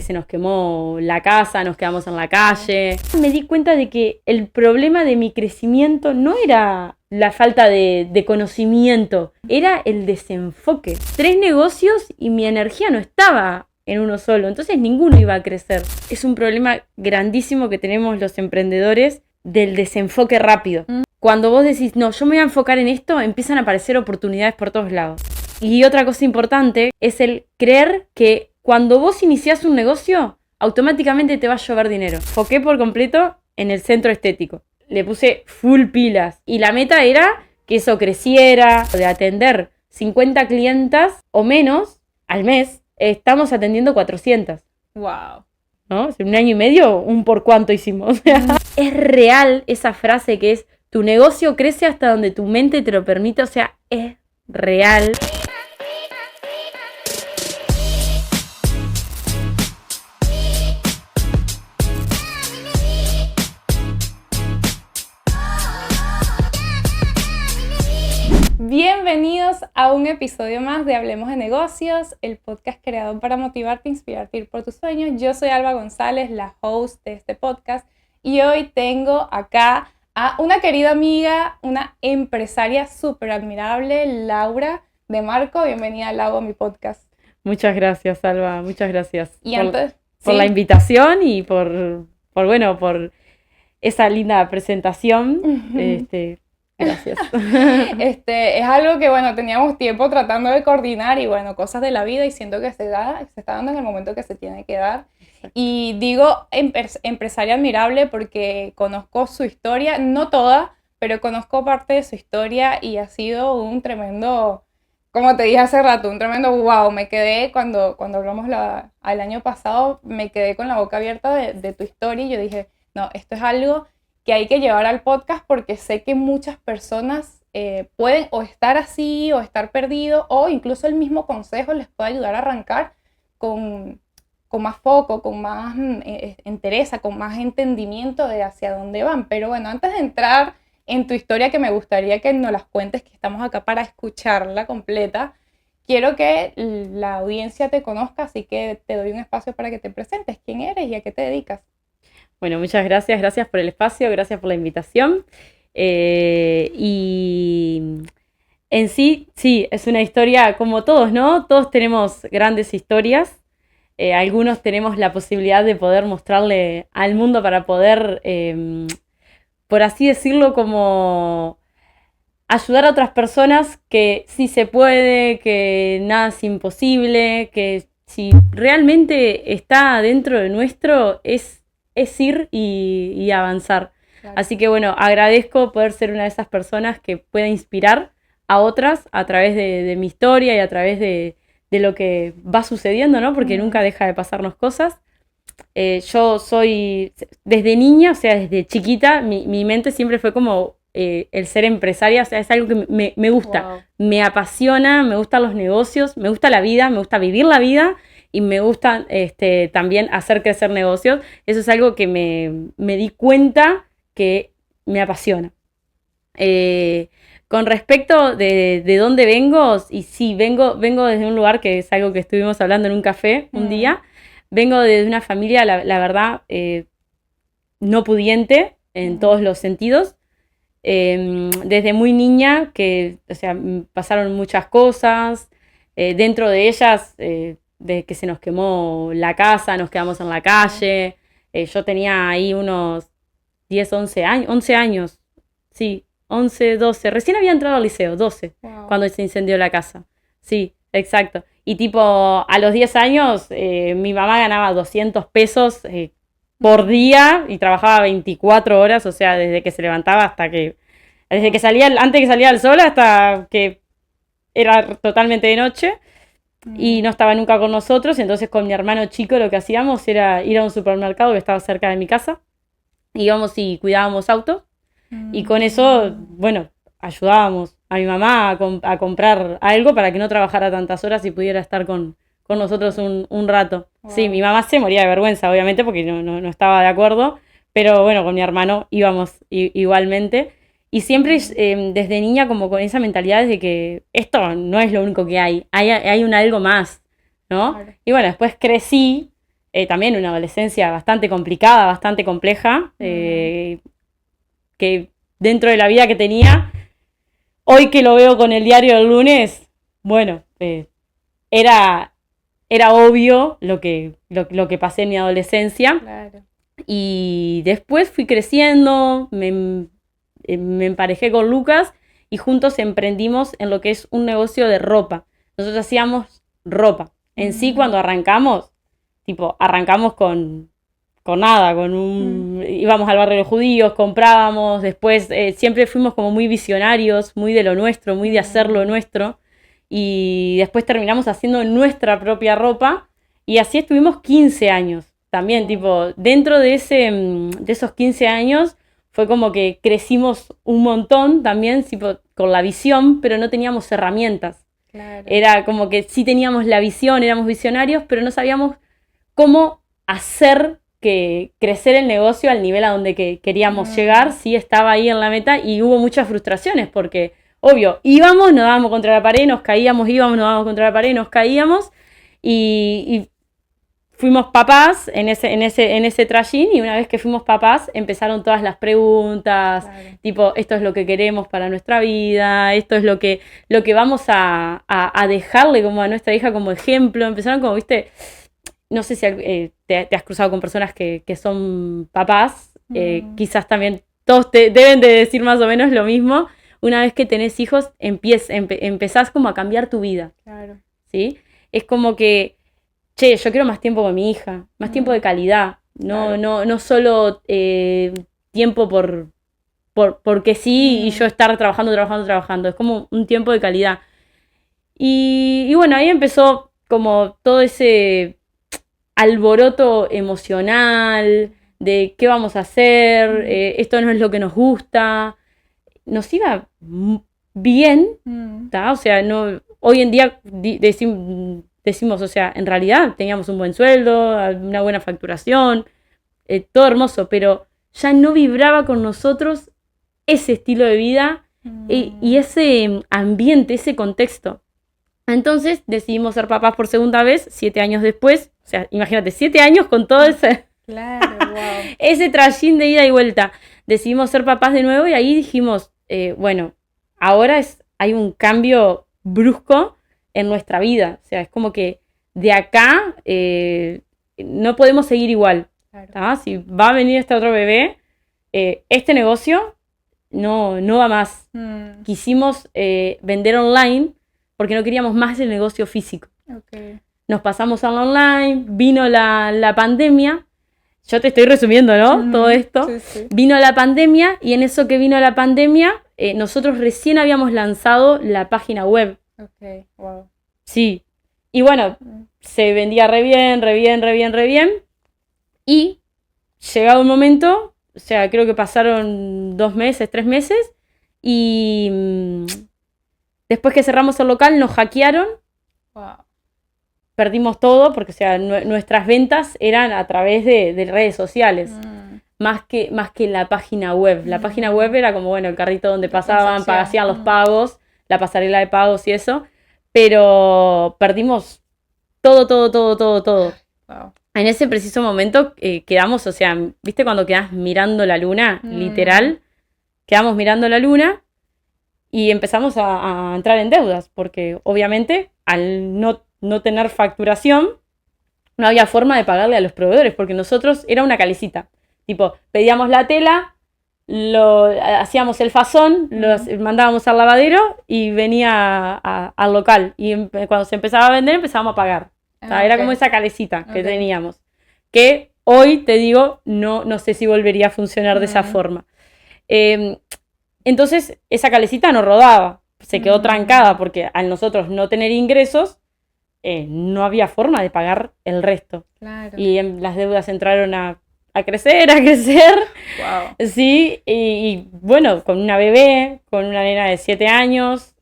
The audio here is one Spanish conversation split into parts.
se nos quemó la casa, nos quedamos en la calle. Me di cuenta de que el problema de mi crecimiento no era la falta de conocimiento, era el desenfoque. 3 negocios y mi energía no estaba en uno solo, entonces ninguno iba a crecer. Es un problema grandísimo que tenemos los emprendedores del desenfoque rápido. Cuando vos decís, no, yo me voy a enfocar en esto, empiezan a aparecer oportunidades por todos lados. Y otra cosa importante es el creer que cuando vos iniciás un negocio, automáticamente te va a llover dinero. Enfoqué por completo en el centro estético. Le puse full pilas. Y la meta era que eso creciera, de atender 50 clientas o menos al mes. Estamos atendiendo 400. Wow. ¿No? En un año y medio, un por cuánto hicimos. Es real esa frase que es, tu negocio crece hasta donde tu mente te lo permite. O sea, es real. Bienvenidos a un episodio más de Hablemos de Negocios, el podcast creado para motivarte, inspirarte, ir por tus sueños. Yo soy Alba González, la host de este podcast, y hoy tengo acá a una querida amiga, una empresaria súper admirable, Laura de Marco. Bienvenida, Lau, a mi podcast. Muchas gracias, Alba, muchas gracias Y antes, por la invitación y por esa linda presentación. Gracias. Es algo que, teníamos tiempo tratando de coordinar y, cosas de la vida, y siento que se está dando en el momento que se tiene que dar. Exacto. Y digo empresaria admirable porque conozco su historia, no toda, pero conozco parte de su historia y ha sido un tremendo, como te dije hace rato, un tremendo wow. Me quedé, cuando hablamos el año pasado, me quedé con la boca abierta de tu historia y yo dije, no, esto es algo que hay que llevar al podcast porque sé que muchas personas pueden o estar así o estar perdidos, o incluso el mismo consejo les puede ayudar a arrancar con más foco, con más entereza, con más entendimiento de hacia dónde van. Pero antes de entrar en tu historia, que me gustaría que nos las cuentes, que estamos acá para escucharla completa, quiero que la audiencia te conozca, así que te doy un espacio para que te presentes. ¿Quién eres y a qué te dedicas? Bueno, muchas gracias por el espacio, gracias por la invitación. Y en sí, es una historia como todos, ¿no? Todos tenemos grandes historias. Algunos tenemos la posibilidad de poder mostrarle al mundo para poder, por así decirlo, como ayudar a otras personas que sí se puede, que nada es imposible, que si realmente está dentro de nuestro es ir y avanzar. Claro. Así que agradezco poder ser una de esas personas que pueda inspirar a otras a través de mi historia y a través de lo que va sucediendo, ¿no? Porque nunca deja de pasarnos cosas. Yo soy, desde niña, o sea, desde chiquita, mi mente siempre fue como el ser empresaria, o sea, es algo que me gusta, wow. Me apasiona, me gustan los negocios, me gusta la vida, me gusta vivir la vida, y me gusta también hacer crecer negocios. Eso es algo que me di cuenta que me apasiona. Con respecto de dónde vengo, y sí, vengo desde un lugar que es algo que estuvimos hablando en un café un día. Vengo de una familia, la verdad, no pudiente en todos los sentidos. Desde muy niña, pasaron muchas cosas. Dentro de ellas, de que se nos quemó la casa, nos quedamos en la calle. Yo tenía ahí unos 10, 11 años. Sí, 11, 12. Recién había entrado al liceo, 12, wow. Cuando se incendió la casa. Sí, exacto. Y a los 10 años, mi mamá ganaba 200 pesos por día y trabajaba 24 horas, o sea, desde que se levantaba antes que salía el sol hasta que era totalmente de noche. Y no estaba nunca con nosotros, entonces con mi hermano chico lo que hacíamos era ir a un supermercado que estaba cerca de mi casa, íbamos y cuidábamos autos, y con eso, ayudábamos a mi mamá a comprar algo para que no trabajara tantas horas y pudiera estar con nosotros un rato. Wow. Sí, mi mamá se moría de vergüenza, obviamente, porque no estaba de acuerdo, pero con mi hermano íbamos igualmente. Y siempre desde niña como con esa mentalidad de que esto no es lo único que hay un algo más, ¿no? Claro. Y después crecí también una adolescencia bastante complicada, bastante compleja, que dentro de la vida que tenía, hoy que lo veo con el diario del lunes, bueno, era obvio lo que pasé en mi adolescencia. Claro. Y después fui creciendo, me emparejé con Lucas y juntos emprendimos en lo que es un negocio de ropa. Nosotros hacíamos ropa. En sí, cuando arrancamos con nada, íbamos al barrio de los judíos, comprábamos, después siempre fuimos como muy visionarios, muy de lo nuestro, muy de hacer lo nuestro, y después terminamos haciendo nuestra propia ropa, y así estuvimos 15 años. También, dentro de esos 15 años fue como que crecimos un montón también, con la visión, pero no teníamos herramientas. Claro. Era como que sí teníamos la visión, éramos visionarios, pero no sabíamos cómo hacer que crecer el negocio al nivel a donde queríamos llegar. Sí estaba ahí en la meta y hubo muchas frustraciones porque, obvio, íbamos, nos dábamos contra la pared, nos caíamos, íbamos, nos dábamos contra la pared, nos caíamos y fuimos papás en ese trayín, y una vez que fuimos papás empezaron todas las preguntas, claro. Esto es lo que queremos para nuestra vida, esto es lo que vamos a dejarle como a nuestra hija como ejemplo. Empezaron como, viste, no sé si te has cruzado con personas que son papás, quizás también todos te deben de decir más o menos lo mismo. Una vez que tenés hijos empezás como a cambiar tu vida. Claro. ¿Sí? Es como que yo quiero más tiempo con mi hija, más tiempo de calidad, no solo tiempo porque sí y yo estar trabajando, es como un tiempo de calidad. Y bueno, ahí empezó como todo ese alboroto emocional de qué vamos a hacer, esto no es lo que nos gusta, nos iba bien, o sea, no, hoy en día decimos, o sea, en realidad teníamos un buen sueldo, una buena facturación, todo hermoso, pero ya no vibraba con nosotros ese estilo de vida y ese ambiente, ese contexto. Entonces decidimos ser papás por segunda vez, 7 años después. O sea, imagínate, 7 años con todo ese, claro, wow. ese trayín de ida y vuelta. Decidimos ser papás de nuevo y ahí dijimos, bueno, ahora hay un cambio brusco en nuestra vida. O sea, es como que de acá no podemos seguir igual. Claro. Si va a venir este otro bebé, este negocio no va más. Quisimos vender online porque no queríamos más el negocio físico. Okay. Nos pasamos al online, vino la pandemia. Yo te estoy resumiendo, ¿no? Todo esto. Sí, sí. Vino la pandemia y en eso que vino la pandemia, nosotros recién habíamos lanzado la página web. Ok, wow. Sí. Y bueno, se vendía re bien. Y llegado un momento, o sea, creo que pasaron 2 meses, 3 meses, y después que cerramos el local nos hackearon. Wow. Perdimos todo porque, o sea, nuestras ventas eran a través de redes sociales, más que la página web. La página web era como, bueno, el carrito donde pasaban, hacían los pagos, la pasarela de pagos y eso, pero perdimos todo. Wow. En ese preciso momento quedamos, o sea, ¿viste cuando quedás mirando la luna? Literal, quedamos mirando la luna y empezamos a entrar en deudas, porque obviamente al no tener facturación, no había forma de pagarle a los proveedores, porque nosotros era una calecita. Pedíamos la tela, hacíamos el fasón, lo mandábamos al lavadero y venía al local. Y cuando se empezaba a vender, empezábamos a pagar. Era como esa calecita que teníamos. Que hoy, te digo, no sé si volvería a funcionar de esa forma. Entonces, esa calecita no rodaba. Se quedó trancada porque al nosotros no tener ingresos, no había forma de pagar el resto. Claro. Y las deudas entraron a crecer. Wow. Sí, y bueno, con una bebé, con una nena de 7 años,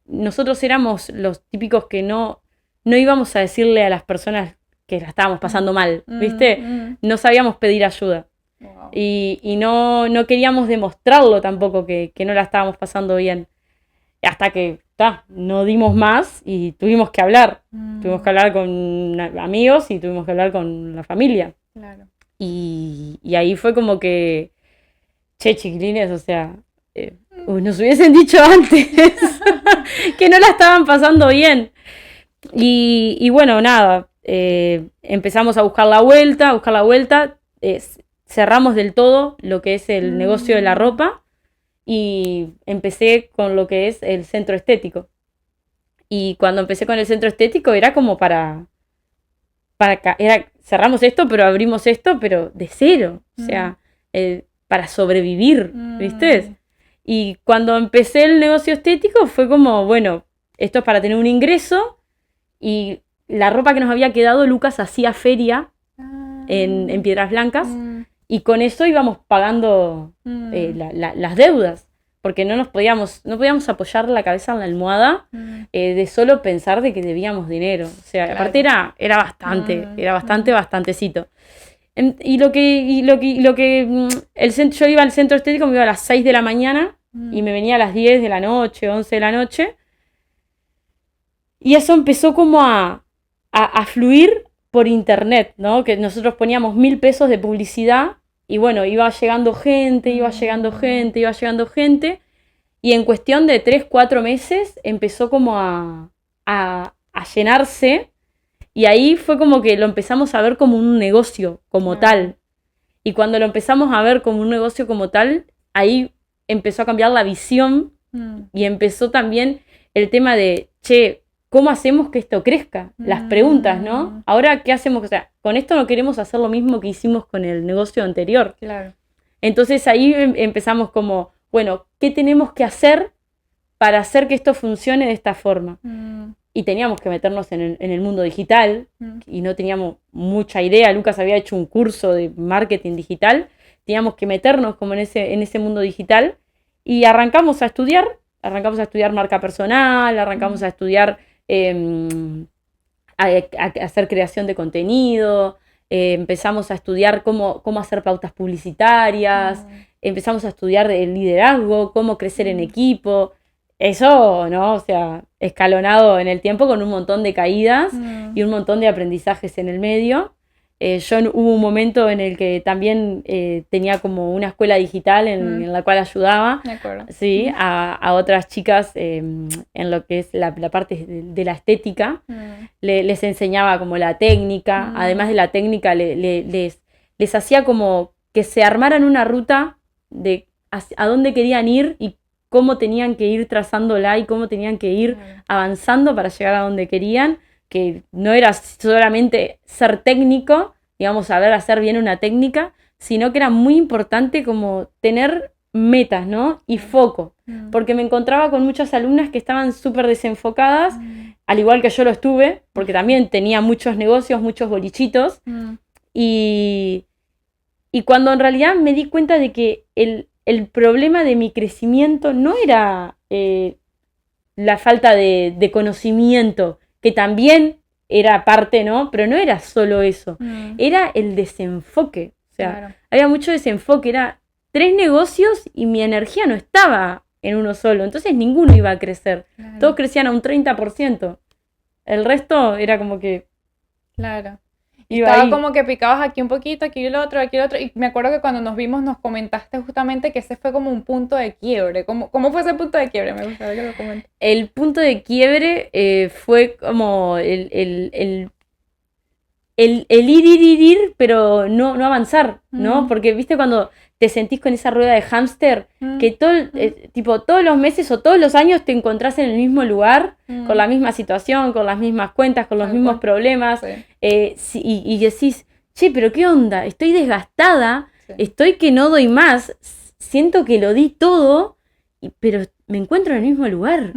nosotros éramos los típicos que no íbamos a decirle a las personas que la estábamos pasando mal, ¿viste? No sabíamos pedir ayuda. Wow. Y no queríamos demostrarlo tampoco que no la estábamos pasando bien. Hasta que no dimos más y tuvimos que hablar. Tuvimos que hablar con amigos y tuvimos que hablar con la familia. Claro. Y ahí fue como que, che, chiquilines, o sea, nos hubiesen dicho antes que no la estaban pasando bien. Y bueno, nada, empezamos a buscar la vuelta, cerramos del todo lo que es el negocio de la ropa y empecé con lo que es el centro estético. Y cuando empecé con el centro estético era como cerramos esto, pero abrimos esto, pero de cero, o sea, para sobrevivir, ¿viste? Y cuando empecé el negocio estético fue como, bueno, esto es para tener un ingreso y la ropa que nos había quedado, Lucas hacía feria en Piedras Blancas y con eso íbamos pagando las deudas. Porque no podíamos apoyar la cabeza en la almohada de solo pensar de que debíamos dinero. O sea, claro. Aparte era bastantecito. Yo iba al centro estético, me iba a las 6 de la mañana y me venía a las 10 de la noche, 11 de la noche. Y eso empezó como a fluir por internet, ¿no? Que nosotros poníamos 1.000 pesos de publicidad. Y bueno, iba llegando gente, y en cuestión de 3-4 meses empezó como a llenarse, y ahí fue como que lo empezamos a ver como un negocio, como tal. Y cuando lo empezamos a ver como un negocio como tal, ahí empezó a cambiar la visión, y empezó también el tema de, che, ¿cómo hacemos que esto crezca? Las preguntas, ¿no? Ahora, ¿qué hacemos? O sea, con esto no queremos hacer lo mismo que hicimos con el negocio anterior. Claro. Entonces ahí empezamos como, bueno, ¿qué tenemos que hacer para hacer que esto funcione de esta forma? Y teníamos que meternos en el mundo digital y no teníamos mucha idea. Lucas había hecho un curso de marketing digital. Teníamos que meternos como en ese mundo digital y arrancamos a estudiar marca personal, arrancamos a estudiar a hacer creación de contenido, empezamos a estudiar cómo hacer pautas publicitarias, empezamos a estudiar el liderazgo, cómo crecer en equipo. Eso, ¿no? O sea, escalonado en el tiempo con un montón de caídas y un montón de aprendizajes en el medio. Hubo un momento en el que también tenía como una escuela digital en la cual ayudaba, ¿sí? A otras chicas en lo que es la parte de la estética. Les enseñaba como la técnica, además de la técnica les hacía como que se armaran una ruta de a dónde querían ir y cómo tenían que ir trazándola y cómo tenían que ir avanzando para llegar a donde querían. Que no era solamente ser técnico, digamos, hacer bien una técnica, sino que era muy importante como tener metas, ¿no? Y foco, porque me encontraba con muchas alumnas que estaban súper desenfocadas, al igual que yo lo estuve, porque también tenía muchos negocios, muchos bolichitos, y cuando en realidad me di cuenta de que el problema de mi crecimiento no era la falta de conocimiento, que también era parte, ¿no? Pero no era solo eso. Era el desenfoque. O sea, había mucho desenfoque. Era 3 negocios y mi energía no estaba en uno solo. Entonces ninguno iba a crecer. Todos crecían a un 30%. El resto era como que... Claro. Estaba como que picabas aquí un poquito, aquí el otro. Y me acuerdo que cuando nos vimos nos comentaste justamente que ese fue como un punto de quiebre. ¿Cómo fue ese punto de quiebre? Me gustaría que lo comentes. El punto de quiebre fue como el ir, pero no avanzar, ¿no? Porque, ¿viste cuando te sentís con esa rueda de hámster? Que todos los meses o todos los años te encontrás en el mismo lugar, con la misma situación, con las mismas cuentas, con los mismos problemas. Y decís, che, pero ¿qué onda? Estoy desgastada, estoy que no doy más, siento que lo di todo, pero me encuentro en el mismo lugar.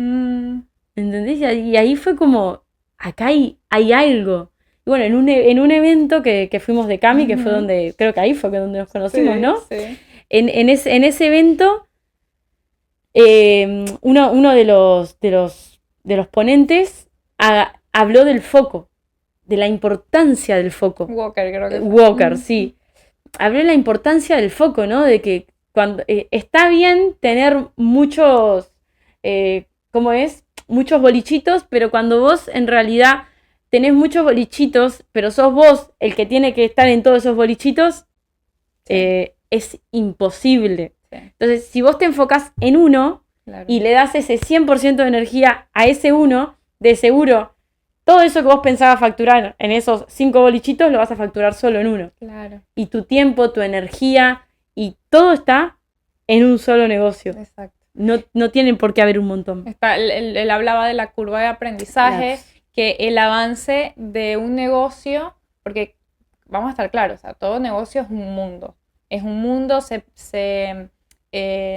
¿Entendés? Y ahí fue como, acá hay algo. Y bueno, en un evento que fuimos de Cami, que fue donde, creo que ahí fue donde nos conocimos, ¿no? Sí. En ese evento, uno de los ponentes habló del foco, de la importancia del foco. Walker, creo que fue. Walker, sí. Habló de la importancia del foco, ¿no? De que cuando está bien tener muchos, ¿cómo es? muchos bolichitos, pero cuando vos en realidad tenés muchos bolichitos, pero sos vos el que tiene que estar en todos esos bolichitos, es imposible. Sí. Entonces, si vos te enfocás en uno y le das ese 100% de energía a ese uno, de seguro, todo eso que vos pensabas facturar en esos 5 bolichitos, lo vas a facturar solo en uno. Claro. Y tu tiempo, tu energía, y todo está en un solo negocio. Exacto. No tienen por qué haber un montón. Él hablaba de la curva de aprendizaje, que el avance de un negocio, porque vamos a estar claros, o sea, todo negocio es un mundo. Es un mundo,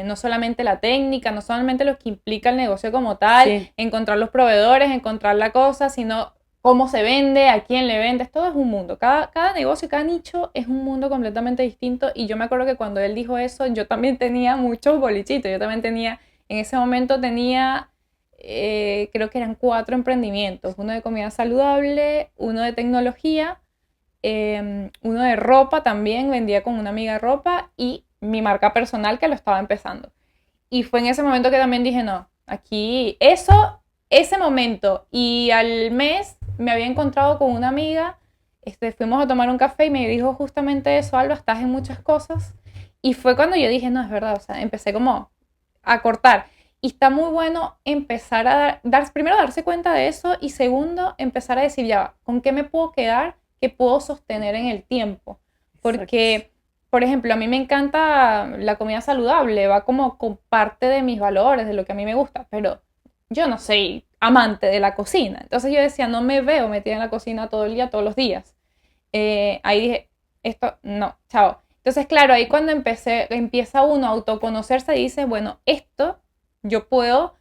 no solamente la técnica, no solamente lo que implica el negocio como tal, encontrar los proveedores, encontrar la cosa, sino cómo se vende, a quién le vendes, todo es un mundo. Cada negocio, cada nicho es un mundo completamente distinto. Y yo me acuerdo que cuando él dijo eso, yo también tenía muchos bolichitos. Yo también tenía, en ese momento tenía, creo que eran 4 emprendimientos. Uno de comida saludable, uno de tecnología, uno de ropa también, vendía con una amiga ropa, y mi marca personal que lo estaba empezando. Y fue en ese momento que también dije, no, aquí ese momento, y al mes me había encontrado con una amiga, fuimos a tomar un café y me dijo justamente eso: Alba, estás en muchas cosas. Y fue cuando yo dije, no, es verdad, o sea, empecé como a cortar. Y está muy bueno empezar a primero darse cuenta de eso, y segundo, empezar a decir, ya, ¿con qué me puedo quedar que puedo sostener en el tiempo? Porque, exacto, por ejemplo, a mí me encanta la comida saludable, va como con parte de mis valores, de lo que a mí me gusta, pero yo no soy amante de la cocina. Entonces yo decía, no me veo metida en la cocina todo el día, todos los días. Ahí dije, esto, no, chao. Entonces, claro, ahí cuando empieza uno a autoconocerse y dice, bueno, esto yo puedo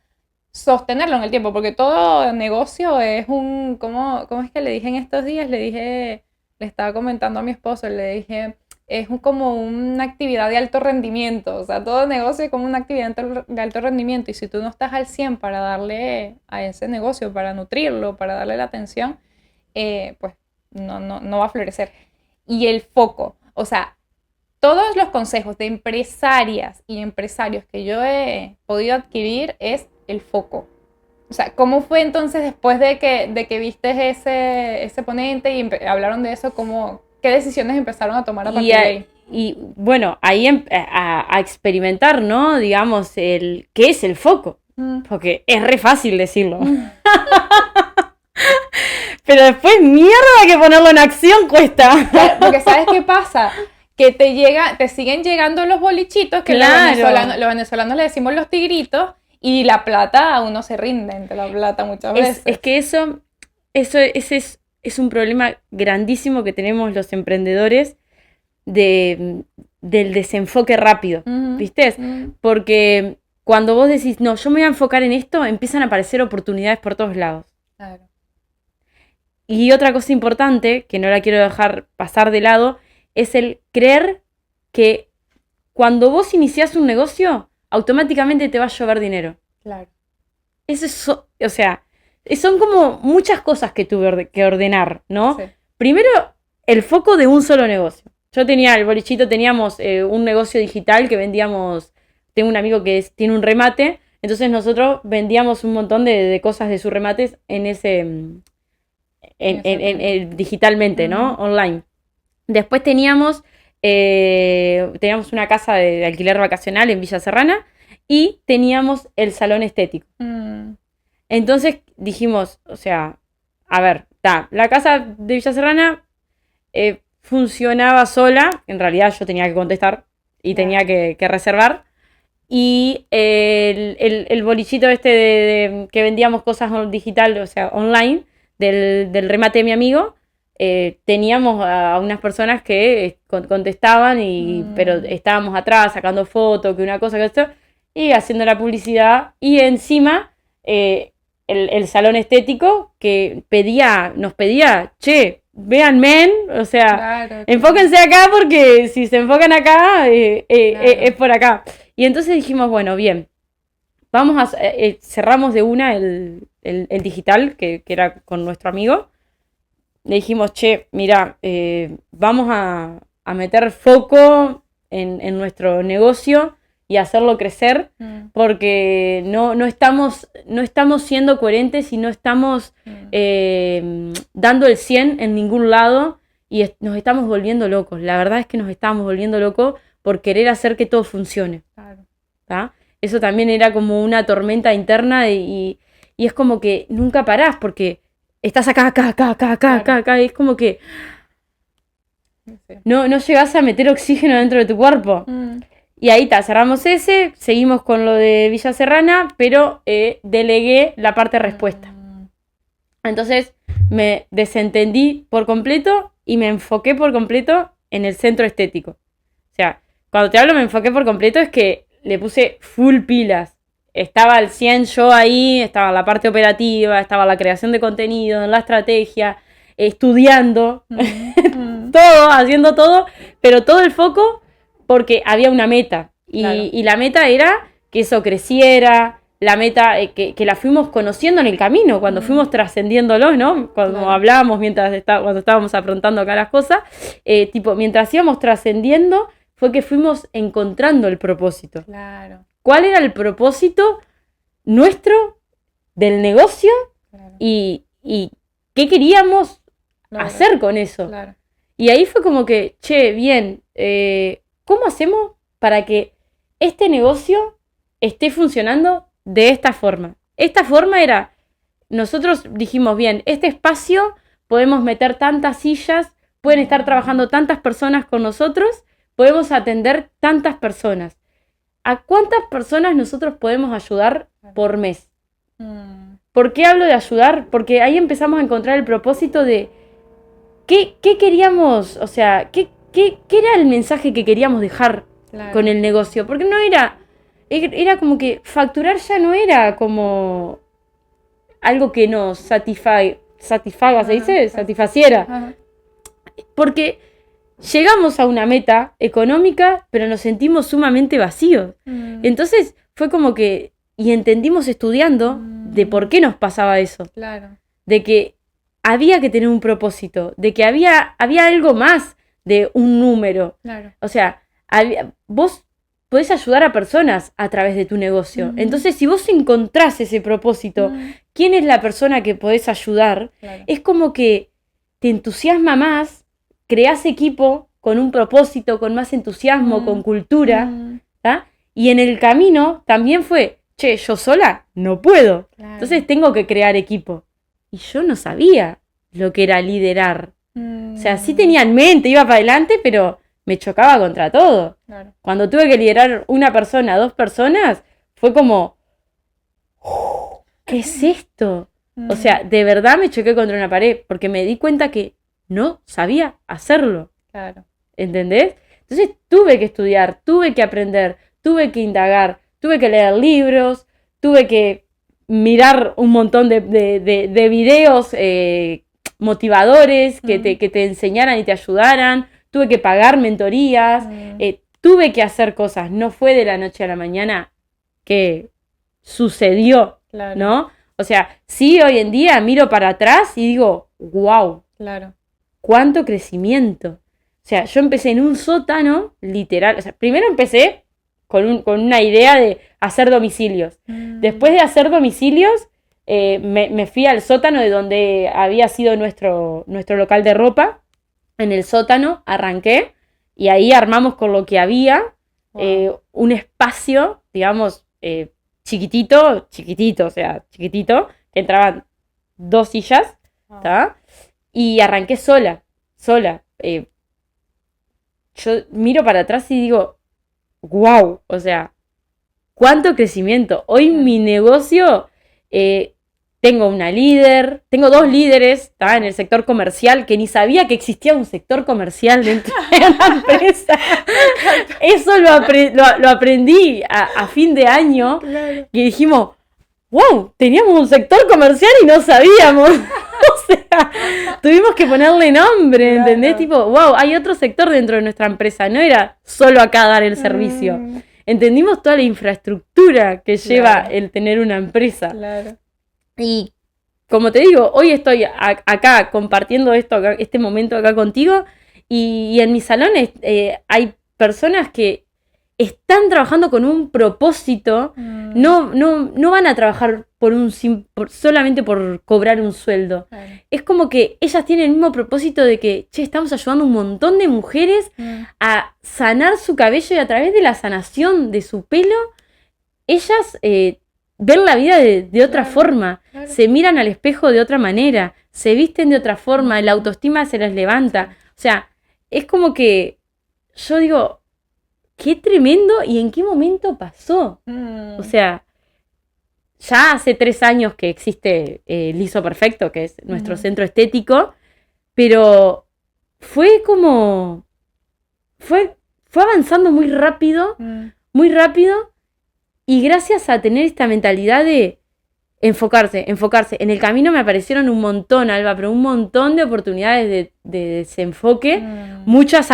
sostenerlo en el tiempo, porque todo negocio es ¿cómo es que le dije en estos días? Le estaba comentando a mi esposo, le dije, es como una actividad de alto rendimiento. O sea, todo negocio es como una actividad de alto rendimiento, y si tú no estás al 100 para darle a ese negocio, para nutrirlo, para darle la atención, pues no va a florecer. Y el foco, o sea, todos los consejos de empresarias y empresarios que yo he podido adquirir es el foco. O sea, ¿cómo fue entonces después de que viste ese ponente y hablaron de eso? ¿Qué decisiones empezaron a tomar a partir de ahí? Y bueno, ahí a experimentar, ¿no? Digamos, ¿qué es el foco? Porque es re fácil decirlo. Pero después, mierda, que ponerlo en acción cuesta. Porque ¿sabes qué pasa? Que te siguen llegando los bolichitos, que claro, los venezolanos le decimos los tigritos, y la plata, a uno se rinde ante la plata muchas veces. Es que ese es un problema grandísimo que tenemos los emprendedores del desenfoque rápido, ¿viste? Porque cuando vos decís, no, yo me voy a enfocar en esto, empiezan a aparecer oportunidades por todos lados. Claro. Y otra cosa importante, que no la quiero dejar pasar de lado, es el creer que cuando vos iniciás un negocio, automáticamente te va a llover dinero. Claro. Eso o sea, son como muchas cosas que tuve que ordenar, ¿no? Sí. Primero, el foco de un solo negocio. Yo tenía el bolichito, teníamos un negocio digital que vendíamos. Tengo un amigo que tiene un remate, entonces nosotros vendíamos un montón de cosas de sus remates en digitalmente, ¿no? Online. Después teníamos una casa de alquiler vacacional en Villa Serrana, y teníamos el salón estético. Entonces dijimos, o sea, a ver, la casa de Villa Serrana funcionaba sola, en realidad yo tenía que contestar y tenía que reservar, y el bolichito que vendíamos cosas digital, o sea, online, del remate de mi amigo, teníamos a unas personas que contestaban, pero estábamos atrás sacando fotos, que una cosa, que esto, y haciendo la publicidad, y encima el salón estético que nos pedía, che, véanme, o sea, claro, enfóquense acá, porque si se enfocan acá, claro, es por acá. Y entonces dijimos, bueno, bien, vamos cerramos de una el digital, que era con nuestro amigo. Le dijimos, che, mira, vamos a meter foco en nuestro negocio, y hacerlo crecer, porque no estamos siendo coherentes y no estamos dando el 100 en ningún lado y nos estamos volviendo locos. La verdad es que nos estamos volviendo locos por querer hacer que todo funcione. Claro. ¿Tá? Eso también era como una tormenta interna y es como que nunca parás porque estás acá, y es como que no llegás a meter oxígeno dentro de tu cuerpo. Y ahí está, cerramos ese, seguimos con lo de Villa Serrana, pero delegué la parte de respuesta. Entonces me desentendí por completo y me enfoqué por completo en el centro estético. O sea, cuando te hablo me enfoqué por completo es que le puse full pilas. Estaba al 100 yo ahí, estaba la parte operativa, estaba la creación de contenido, la estrategia, estudiando, todo, haciendo todo, pero todo el foco porque había una meta. Y la meta era que eso creciera, la meta que la fuimos conociendo en el camino, cuando fuimos trascendiéndolo, ¿no? Cuando hablábamos cuando estábamos afrontando acá las cosas, mientras íbamos trascendiendo, fue que fuimos encontrando el propósito. Claro. ¿Cuál era el propósito nuestro del negocio? Claro. Y qué queríamos hacer con eso? Claro. Y ahí fue como que, bien, ¿cómo hacemos para que este negocio esté funcionando de esta forma? Esta forma era, nosotros dijimos, bien, este espacio podemos meter tantas sillas, pueden estar trabajando tantas personas con nosotros, podemos atender tantas personas. ¿A cuántas personas nosotros podemos ayudar por mes? ¿Por qué hablo de ayudar? Porque ahí empezamos a encontrar el propósito de qué queríamos, o sea, qué era el mensaje que queríamos dejar con el negocio. Porque no era como que facturar ya no era como algo que nos satisfaga, ¿se dice? Satisfaciera. Porque llegamos a una meta económica, pero nos sentimos sumamente vacíos. Entonces fue como que, y entendimos estudiando de por qué nos pasaba eso. Claro. De que había que tener un propósito, de que había algo más de un número. Claro. O sea, vos podés ayudar a personas a través de tu negocio. Entonces, si vos encontrás ese propósito, ¿quién es la persona que podés ayudar? Claro. Es como que te entusiasma más, creás equipo con un propósito, con más entusiasmo, con cultura, ¿tá? Y en el camino también fue, yo sola no puedo, claro. Entonces tengo que crear equipo. Y yo no sabía lo que era liderar. O sea, sí tenía en mente, iba para adelante, pero me chocaba contra todo. Claro. Cuando tuve que liderar una persona, 2 personas, fue como, ¿qué es esto? O sea, de verdad me choqué contra una pared, porque me di cuenta que no sabía hacerlo. Claro. ¿Entendés? Entonces tuve que estudiar, tuve que aprender, tuve que indagar, tuve que leer libros, tuve que mirar un montón de videos motivadores que te enseñaran y te ayudaran, tuve que pagar mentorías, tuve que hacer cosas, no fue de la noche a la mañana que sucedió, claro. ¿No? O sea, sí, hoy en día miro para atrás y digo, wow, claro. Cuánto crecimiento. O sea, yo empecé en un sótano, literal. O sea, primero empecé con una idea de hacer domicilios. Después de hacer domicilios, me fui al sótano de donde había sido nuestro local de ropa. En el sótano arranqué y ahí armamos con lo que había un espacio, digamos, chiquitito, o sea, chiquitito, que entraban 2 sillas, ¿tá? Y arranqué sola. Yo miro para atrás y digo, wow, o sea, cuánto crecimiento. Hoy mi negocio, tengo una líder, tengo 2 líderes, ¿tá? En el sector comercial, que ni sabía que existía un sector comercial dentro de la empresa. Eso lo aprendí a fin de año, claro. Y dijimos, wow, teníamos un sector comercial y no sabíamos. O sea, tuvimos que ponerle nombre, claro. ¿Entendés? Tipo, wow, hay otro sector dentro de nuestra empresa, no era solo acá dar el servicio. Entendimos toda la infraestructura que lleva el tener una empresa. Claro. Y como te digo, hoy estoy acá compartiendo este momento acá contigo y en mis salones hay personas que están trabajando con un propósito, no van a trabajar solamente por cobrar un sueldo. Claro. Es como que ellas tienen el mismo propósito de que, che, estamos ayudando a un montón de mujeres a sanar su cabello y a través de la sanación de su pelo, ellas ven la vida de otra forma, se miran al espejo de otra manera, se visten de otra forma, la autoestima se les levanta. O sea, es como que yo digo, qué tremendo y en qué momento pasó. O sea, ya hace 3 años que existe Liso Perfecto, que es nuestro centro estético, pero fue como... Fue avanzando muy rápido, y gracias a tener esta mentalidad de enfocarse. En el camino me aparecieron un montón, Alba, pero un montón de oportunidades de desenfoque. Muchas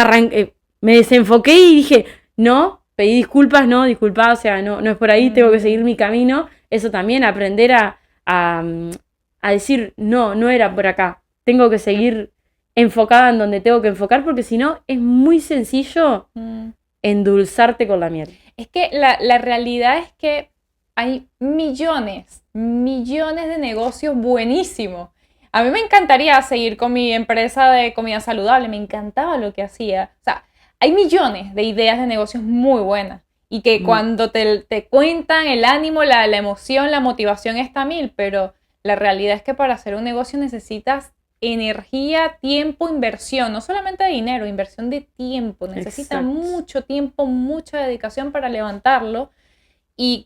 me desenfoqué y dije, no, pedí disculpas, disculpa, o sea, no es por ahí, tengo que seguir mi camino. Eso también, aprender a decir, no era por acá. Tengo que seguir enfocada en donde tengo que enfocar, porque si no, es muy sencillo endulzarte con la miel. Es que la realidad es que hay millones de negocios buenísimos. A mí me encantaría seguir con mi empresa de comida saludable, me encantaba lo que hacía. O sea, hay millones de ideas de negocios muy buenas y que cuando te cuentan el ánimo, la emoción, la motivación está a 1000, pero la realidad es que para hacer un negocio necesitas energía, tiempo, inversión, no solamente de dinero, inversión de tiempo. Necesita mucho tiempo, mucha dedicación para levantarlo. Y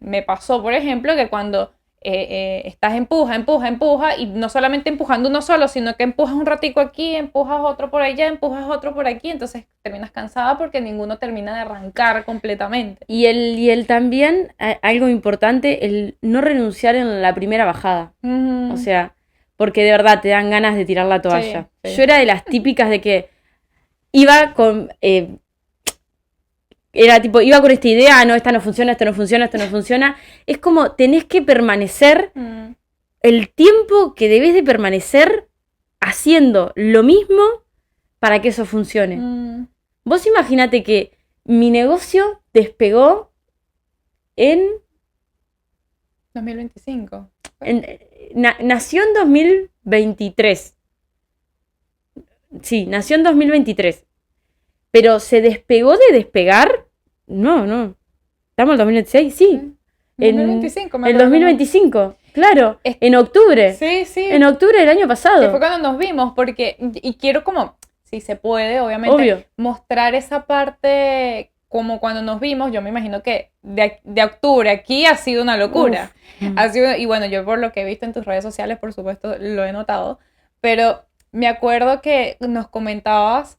me pasó, por ejemplo, que cuando estás empuja, y no solamente empujando uno solo, sino que empujas un ratico aquí, empujas otro por allá, empujas otro por aquí, entonces terminas cansada porque ninguno termina de arrancar completamente. Y el también, algo importante, el no renunciar en la primera bajada. O sea, porque de verdad te dan ganas de tirar la toalla. Sí. Yo era de las típicas de que iba con... iba con esta idea, no, esto no funciona. Es como, tenés que permanecer el tiempo que debes de permanecer haciendo lo mismo para que eso funcione. Vos imaginate que mi negocio despegó en... 2025. Nació en 2023. Sí, nació en 2023. Pero ¿se despegó de despegar? No. ¿Estamos en 2026? Sí. En 2025. En 2025, claro. En octubre. Sí. En octubre del año pasado. Que fue cuando nos vimos, y quiero como, si se puede, obviamente, mostrar esa parte como cuando nos vimos. Yo me imagino que de octubre aquí ha sido una locura. Y bueno, yo por lo que he visto en tus redes sociales, por supuesto, lo he notado. Pero me acuerdo que nos comentabas...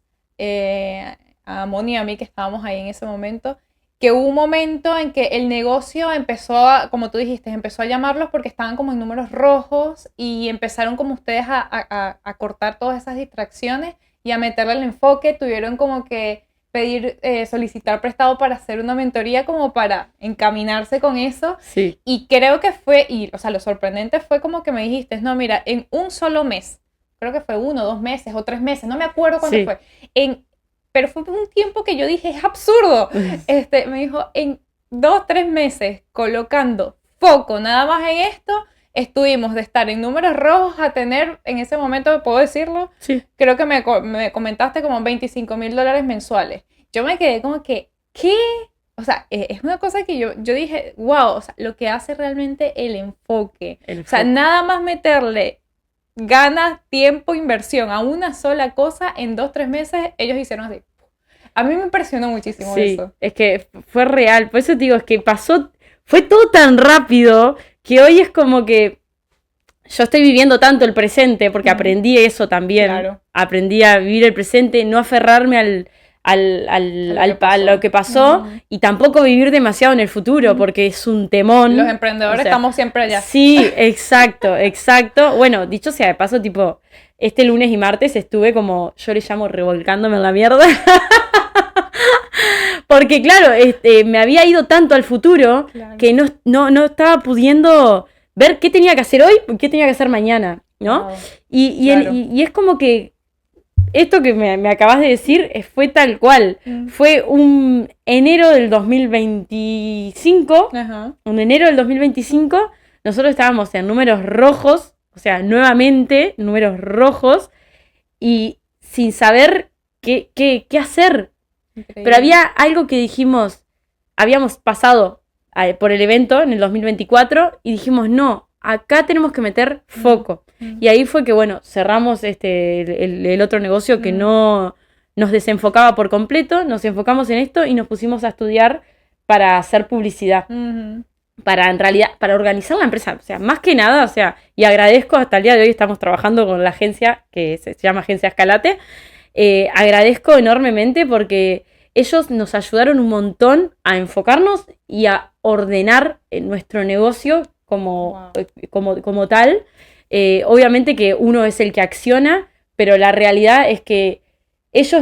a Moni y a mí, que estábamos ahí en ese momento, que hubo un momento en que el negocio empezó como tú dijiste, empezó a llamarlos porque estaban como en números rojos y empezaron como ustedes a cortar todas esas distracciones y a meterle el enfoque. Tuvieron como que solicitar prestado para hacer una mentoría como para encaminarse con eso. Sí. Y creo que lo sorprendente fue como que me dijiste, no, mira, en un solo mes, creo que fue 1, 2 meses o 3 meses, no me acuerdo cuándo fue, pero fue un tiempo que yo dije, es absurdo. Me dijo, en 2, 3 meses, colocando foco nada más en esto, estuvimos de estar en números rojos a tener, en ese momento, ¿puedo decirlo? Sí. Creo que me comentaste como $25,000 mensuales. Yo me quedé como que, ¿qué? O sea, es una cosa que yo dije, wow, o sea, lo que hace realmente el enfoque. O sea, nada más meterle ganas, tiempo, inversión a una sola cosa, en 2, 3 meses ellos hicieron así. A mí me impresionó muchísimo eso. Es que fue real, por eso te digo, es que fue todo tan rápido que hoy es como que yo estoy viviendo tanto el presente, porque aprendí eso también. Claro. Aprendí a vivir el presente, no aferrarme a lo que pasó y tampoco vivir demasiado en el futuro, porque es un temón. Los emprendedores estamos siempre allá. Sí, exacto. Bueno, dicho sea de paso, tipo, este lunes y martes estuve como, yo le llamo revolcándome en la mierda. Porque claro, me había ido tanto al futuro que no estaba pudiendo ver qué tenía que hacer hoy y qué tenía que hacer mañana, ¿no? Wow. Y es como que esto que me acabas de decir fue tal cual. Fue un enero del 2025. Ajá. En enero del 2025 nosotros estábamos en números rojos, o sea, nuevamente números rojos, y sin saber qué hacer. Increíble. Pero había algo que dijimos, habíamos pasado por el evento en el 2024 y dijimos, no, acá tenemos que meter foco. Y ahí fue que, bueno, cerramos el otro negocio que no nos desenfocaba por completo, nos enfocamos en esto y nos pusimos a estudiar para hacer publicidad. Para, en realidad, para organizar la empresa, o sea, más que nada, o sea, y agradezco, hasta el día de hoy estamos trabajando con la agencia que se llama Agencia Escalate, agradezco enormemente porque ellos nos ayudaron un montón a enfocarnos y a ordenar nuestro negocio como tal. Obviamente que uno es el que acciona, pero la realidad es que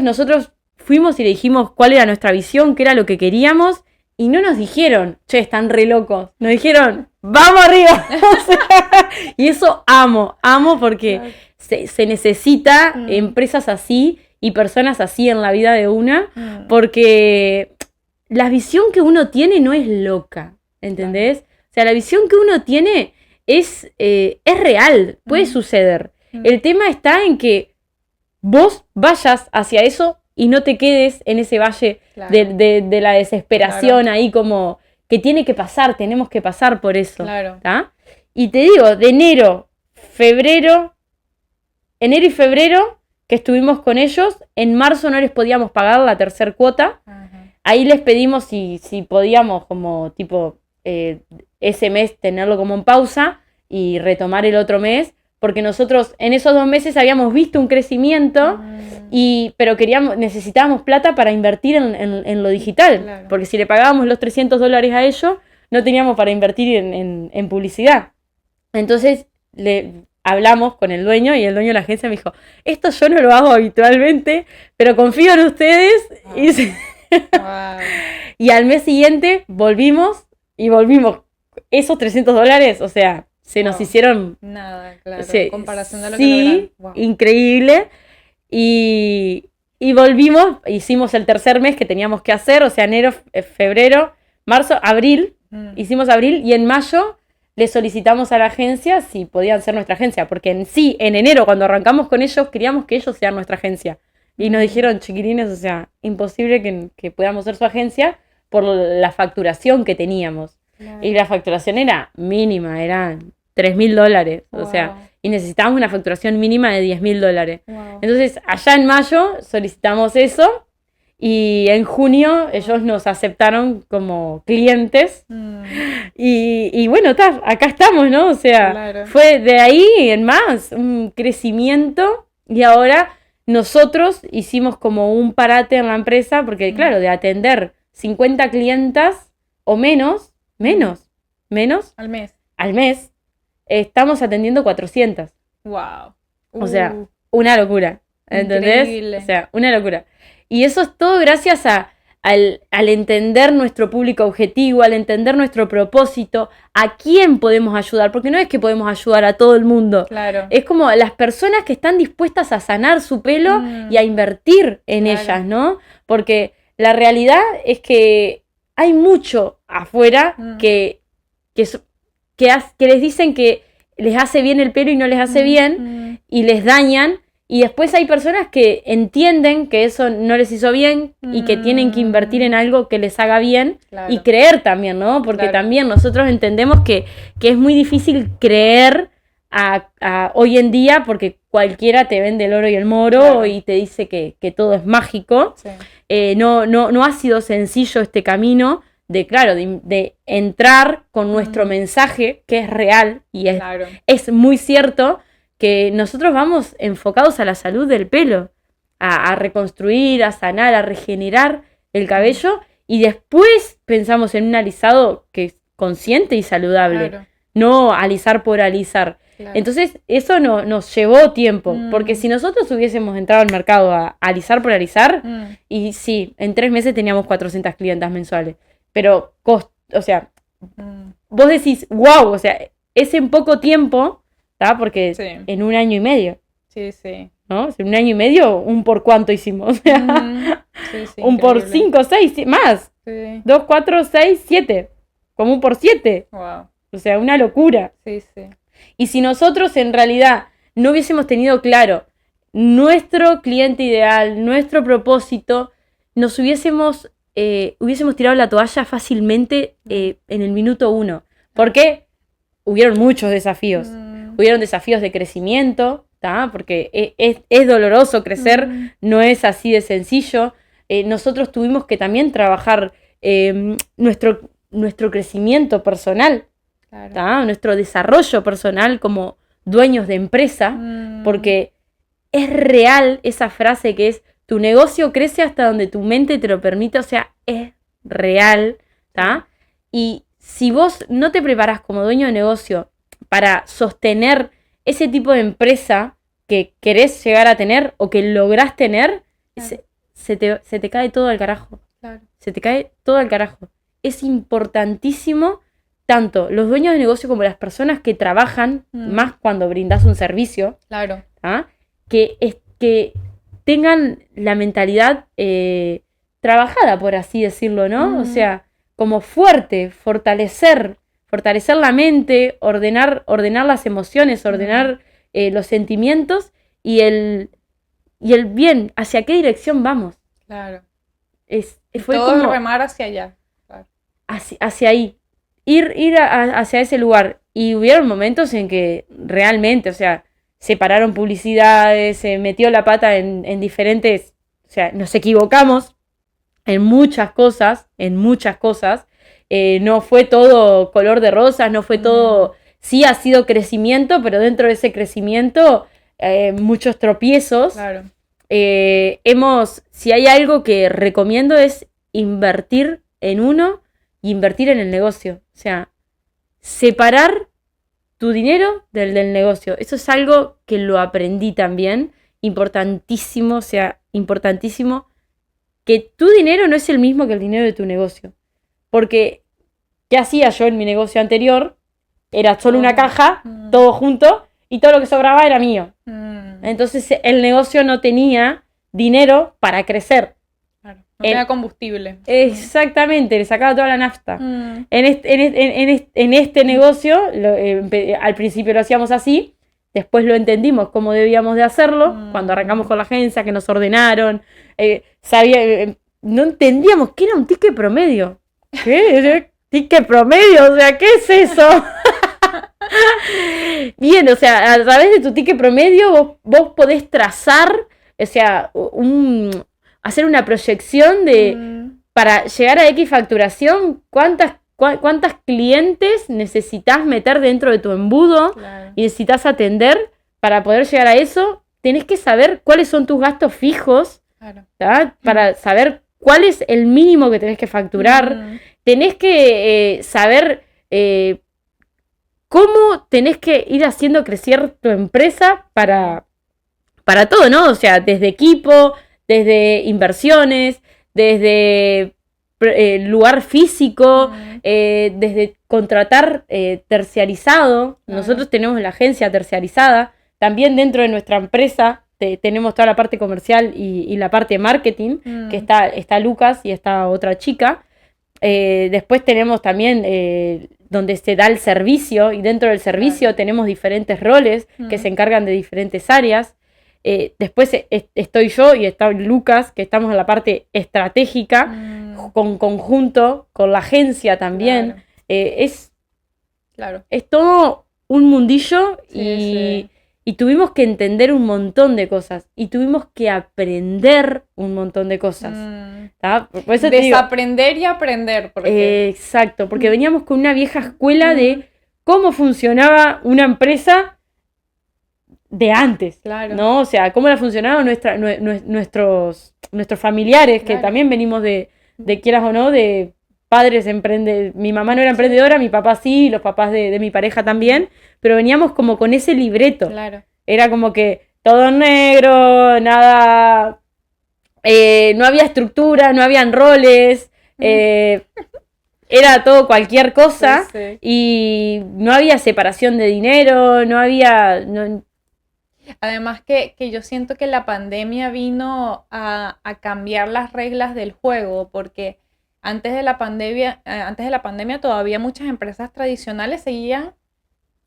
nosotros fuimos y le dijimos cuál era nuestra visión, qué era lo que queríamos, y no nos dijeron, che, están re locos. Nos dijeron, ¡vamos arriba! O sea, y eso amo porque se necesita empresas así y personas así en la vida de una, porque la visión que uno tiene no es loca, ¿entendés? O sea, la visión que uno tiene es real, puede suceder. El tema está en que vos vayas hacia eso y no te quedes en ese valle de la desesperación ahí como que tiene que pasar, tenemos que pasar por eso. ¿Tá? Y te digo, de enero y febrero que estuvimos con ellos, en marzo no les podíamos pagar la tercera cuota. Ahí les pedimos si podíamos como tipo ese mes tenerlo como en pausa y retomar el otro mes, porque nosotros en esos 2 meses habíamos visto un crecimiento, pero necesitábamos plata para invertir en lo digital, porque si le pagábamos los $300 a ellos, no teníamos para invertir en publicidad. Entonces hablamos con el dueño y el dueño de la agencia me dijo, esto yo no lo hago habitualmente, pero confío en ustedes. Y al mes siguiente volvimos esos $300, o sea, se nos hicieron nada, claro, en comparación de lo que lograron. Increíble. Y volvimos, hicimos el tercer mes que teníamos que hacer, o sea, enero, febrero, marzo, abril, hicimos abril, y en mayo le solicitamos a la agencia si podían ser nuestra agencia, porque en enero cuando arrancamos con ellos queríamos que ellos sean nuestra agencia, y nos dijeron, chiquilines, o sea, imposible que podamos ser su agencia por la facturación que teníamos. Y la facturación era mínima, eran $3.000, o sea, y necesitábamos una facturación mínima de $10.000. Entonces, allá en mayo solicitamos eso, y en junio ellos nos aceptaron como clientes, y bueno, acá estamos, ¿no? O sea, fue de ahí en más un crecimiento, y ahora nosotros hicimos como un parate en la empresa, porque claro, de atender 50 clientas o menos al mes, estamos atendiendo 400. O sea, una locura, ¿entendés? Increíble. O sea, una locura. Y eso es todo gracias al entender nuestro público objetivo, al entender nuestro propósito, a quién podemos ayudar, porque no es que podemos ayudar a todo el mundo. Claro. Es como las personas que están dispuestas a sanar su pelo y a invertir en ellas, ¿no? Porque la realidad es que hay mucho afuera que les dicen que les hace bien el pelo y no les hace bien, y les dañan. Y después hay personas que entienden que eso no les hizo bien y que tienen que invertir en algo que les haga bien y creer también, ¿no? Porque también nosotros entendemos que es muy difícil creer hoy en día, porque cualquiera te vende el oro y el moro y te dice que todo es mágico. No ha sido sencillo este camino de entrar con nuestro mensaje, que es real y es muy cierto, que nosotros vamos enfocados a la salud del pelo, a reconstruir, a sanar, a regenerar el cabello, y después pensamos en un alisado que es consciente y saludable, no alisar por alisar. Entonces eso nos llevó tiempo, porque si nosotros hubiésemos entrado al mercado a alisar por alisar, y sí, en 3 meses teníamos 400 clientas mensuales, pero o sea, vos decís, wow, o sea, es en poco tiempo, ¿tá? Porque en 1 año y medio. Sí. ¿no? En 1 año y medio, ¿un por cuánto hicimos? O sea, Sí, sí, un por increíble. 5, 6, más. Sí. 2, 4, 6, 7. Como un por 7. Wow. O sea, una locura. Sí, sí. Y si nosotros en realidad no hubiésemos tenido claro nuestro cliente ideal, nuestro propósito, nos hubiésemos tirado la toalla fácilmente en el minuto 1. Porque hubieron muchos desafíos. Hubieron desafíos de crecimiento, ¿tá? Porque es doloroso crecer, no es así de sencillo. Nosotros tuvimos que también trabajar nuestro crecimiento personal, Claro. ¿tá? Nuestro desarrollo personal como dueños de empresa, porque es real esa frase que es tu negocio crece hasta donde tu mente te lo permite, o sea, es real, ¿tá? Y si vos no te preparás como dueño de negocio para sostener ese tipo de empresa que querés llegar a tener o que lográs tener, Claro. se te cae todo al carajo. Claro. Se te cae todo al carajo. Es importantísimo tanto los dueños de negocio como las personas que trabajan, más cuando brindás un servicio, Claro. ¿ah? Que tengan la mentalidad trabajada, por así decirlo, ¿no? O sea, como fuerte, fortalecer la mente, ordenar las emociones, ordenar los sentimientos y el bien, hacia qué dirección vamos. Claro. Fue todo como remar hacia allá. Claro. hacia ahí, ir hacia ese lugar. Y hubieron momentos en que realmente, o sea, se pararon publicidades, se metió la pata en diferentes, o sea, nos equivocamos en muchas cosas, no fue todo color de rosas, no fue todo, sí ha sido crecimiento, pero dentro de ese crecimiento muchos tropiezos. Claro. Si hay algo que recomiendo es invertir en uno y invertir en el negocio. O sea, separar tu dinero del negocio. Eso es algo que lo aprendí también. Importantísimo, o sea, importantísimo. Que tu dinero no es el mismo que el dinero de tu negocio. Porque, ¿qué hacía yo en mi negocio anterior? Era solo una caja, todo junto, y todo lo que sobraba era mío. Entonces el negocio no tenía dinero para crecer. Claro. No tenía combustible. Exactamente, le sacaba toda la nafta. En este negocio, al principio lo hacíamos así, después lo entendimos cómo debíamos de hacerlo, cuando arrancamos con la agencia, que nos ordenaron, no entendíamos qué era un ticket promedio. ¿Qué? ¿Ticket promedio? O sea, ¿qué es eso? Bien, o sea, a través de tu ticket promedio vos podés trazar, o sea, hacer una proyección para llegar a X facturación, cuántas clientes necesitas meter dentro de tu embudo. Claro. Y necesitas atender para poder llegar a eso. Tenés que saber cuáles son tus gastos fijos, claro, para saber cuál es el mínimo que tenés que facturar. Tenés que saber cómo tenés que ir haciendo crecer tu empresa para todo, ¿no? O sea, desde equipo, desde inversiones, desde lugar físico, desde contratar terciarizado. Nosotros tenemos la agencia terciarizada. También dentro de nuestra empresa tenemos toda la parte comercial y la parte de marketing, que está Lucas y está otra chica. Después tenemos también donde se da el servicio, y dentro del servicio tenemos diferentes roles que se encargan de diferentes áreas. Después estoy yo y está Lucas, que estamos en la parte estratégica, con conjunto, con la agencia también. Claro. Es todo un mundillo, y tuvimos que entender un montón de cosas, y tuvimos que aprender un montón de cosas. Por eso desaprender y aprender. Exacto, porque veníamos con una vieja escuela de cómo funcionaba una empresa de antes, claro, ¿no? O sea, cómo la funcionaban nuestros familiares, claro, que también venimos de quieras o no, de padres emprendedores. Mi mamá no era emprendedora, mi papá sí, los papás de mi pareja también, pero veníamos como con ese libreto. Claro. Era como que todo negro, nada, no había estructura, no habían roles, era todo cualquier cosa, y no había separación de dinero, no había... Además que yo siento que la pandemia vino a cambiar las reglas del juego, porque antes de la pandemia todavía muchas empresas tradicionales seguían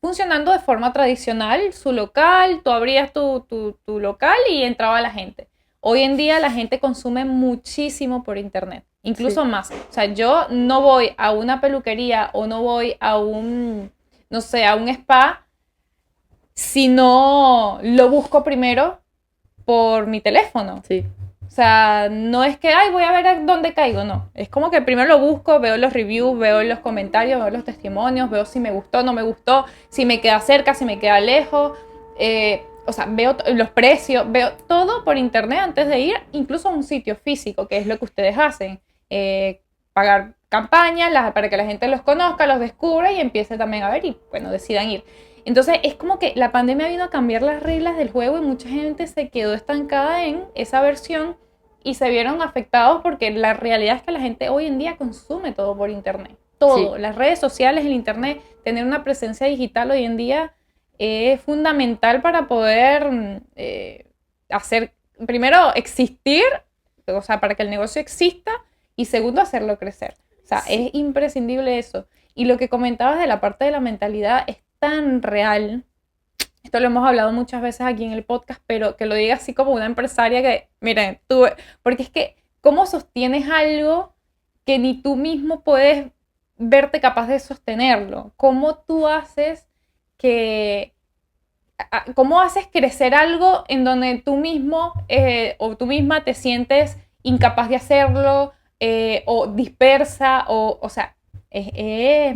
funcionando de forma tradicional, su local, tú abrías tu local y entraba la gente. Hoy en día la gente consume muchísimo por internet, incluso Sí. más. O sea, yo no voy a una peluquería o no voy a un, no sé, a un spa si no lo busco primero por mi teléfono. Sí. O sea, no es que, ay, voy a ver a dónde caigo, no. Es como que primero lo busco, veo los reviews, veo los comentarios, veo los testimonios, veo si me gustó, no me gustó, si me queda cerca, si me queda lejos. O sea, veo los precios, veo todo por internet antes de ir, incluso a un sitio físico, que es lo que ustedes hacen. Pagar campañas para que la gente los conozca, los descubra y empiece también a ver y, bueno, decidan ir. Entonces es como que la pandemia vino a cambiar las reglas del juego y mucha gente se quedó estancada en esa versión y se vieron afectados porque la realidad es que la gente hoy en día consume todo por internet. Todo, Sí. las redes sociales, el internet, tener una presencia digital hoy en día es fundamental para poder hacer, primero, existir, o sea, para que el negocio exista y segundo, hacerlo crecer. O sea, es imprescindible eso. Y lo que comentabas de la parte de la mentalidad es tan real. Esto lo hemos hablado muchas veces aquí en el podcast, pero que lo diga así como una empresaria que, miren, tú, porque es que, ¿cómo sostienes algo que ni tú mismo puedes verte capaz de sostenerlo? ¿Cómo tú haces que, cómo haces crecer algo en donde tú mismo o tú misma te sientes incapaz de hacerlo o dispersa o sea, es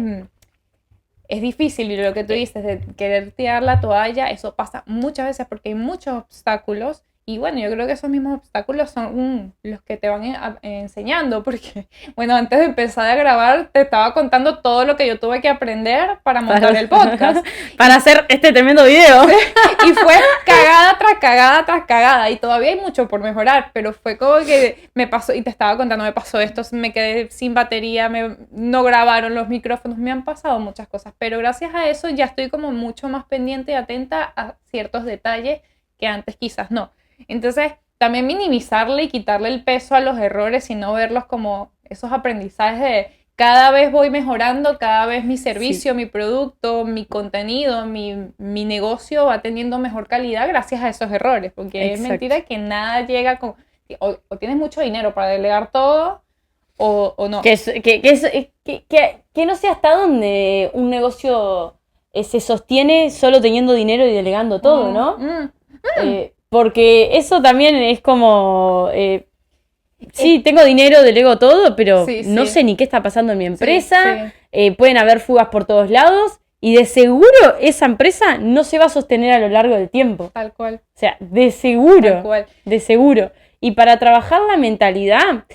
difícil y lo que tú dices de querer tirar la toalla, eso pasa muchas veces porque hay muchos obstáculos y bueno, yo creo que esos mismos obstáculos son los que te van enseñando porque, bueno, antes de empezar a grabar te estaba contando todo lo que yo tuve que aprender para montar el podcast. Para hacer este tremendo video. Y fue cagada tras cagada tras cagada y todavía hay mucho por mejorar, pero fue como que me pasó, y te estaba contando, me pasó esto, me quedé sin batería, no grabaron los micrófonos, me han pasado muchas cosas, pero gracias a eso ya estoy como mucho más pendiente y atenta a ciertos detalles que antes quizás no. Entonces, también minimizarle y quitarle el peso a los errores y no verlos como esos aprendizajes de cada vez voy mejorando, cada vez mi servicio, mi producto, mi contenido, mi negocio va teniendo mejor calidad gracias a esos errores, porque es mentira que nada llega con... O tienes mucho dinero para delegar todo o no. Que no sé hasta dónde un negocio se sostiene solo teniendo dinero y delegando todo, ¿no? Porque eso también es como... sí, tengo dinero, delego todo, pero no sé ni qué está pasando en mi empresa. Pueden haber fugas por todos lados y de seguro esa empresa no se va a sostener a lo largo del tiempo. Tal cual. O sea, de seguro. Tal cual. De seguro. Y para trabajar la mentalidad,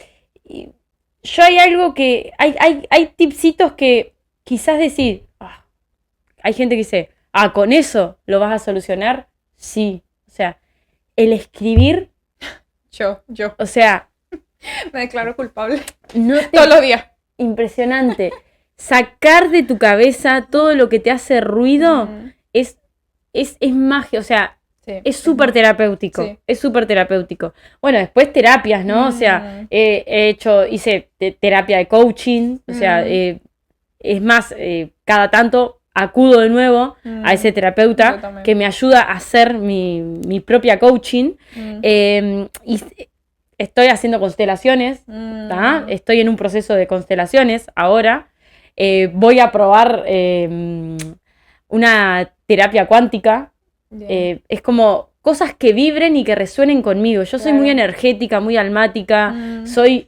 yo hay algo que... Hay tipsitos que quizás decir... hay gente que dice, ¿con eso lo vas a solucionar? Sí. O sea, el escribir... Yo. O sea... me declaro culpable. Todos los días. Impresionante. Sacar de tu cabeza todo lo que te hace ruido es magia. O sea, es súper terapéutico. Sí. Es súper terapéutico. Bueno, después terapias, ¿no? O sea, hice terapia de coaching. O sea, es más, cada tanto acudo de nuevo a ese terapeuta que me ayuda a hacer mi propia coaching. Y estoy haciendo constelaciones, estoy en un proceso de constelaciones ahora. Voy a probar una terapia cuántica. Es como cosas que vibren y que resuenen conmigo. Yo soy muy energética, muy almática, soy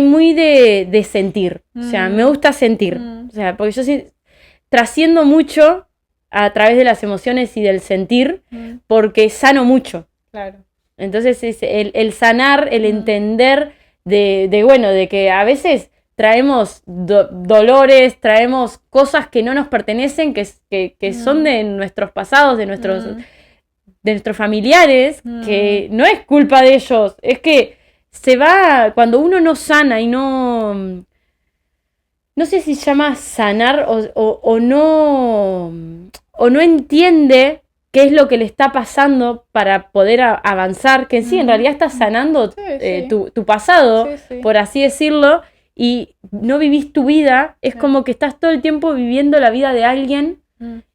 muy de sentir. O sea, me gusta sentir. O sea, porque yo trasciendo mucho a través de las emociones y del sentir, porque sano mucho. Claro. Entonces es el sanar, el entender de que a veces traemos dolores, traemos cosas que no nos pertenecen, que son de nuestros pasados, de nuestros familiares, que no es culpa de ellos, es que se va, cuando uno no sana y no sé si se llama sanar o no entiende qué es lo que le está pasando para poder avanzar, que sí, en realidad estás sanando tu pasado, por así decirlo, y no vivís tu vida, es como que estás todo el tiempo viviendo la vida de alguien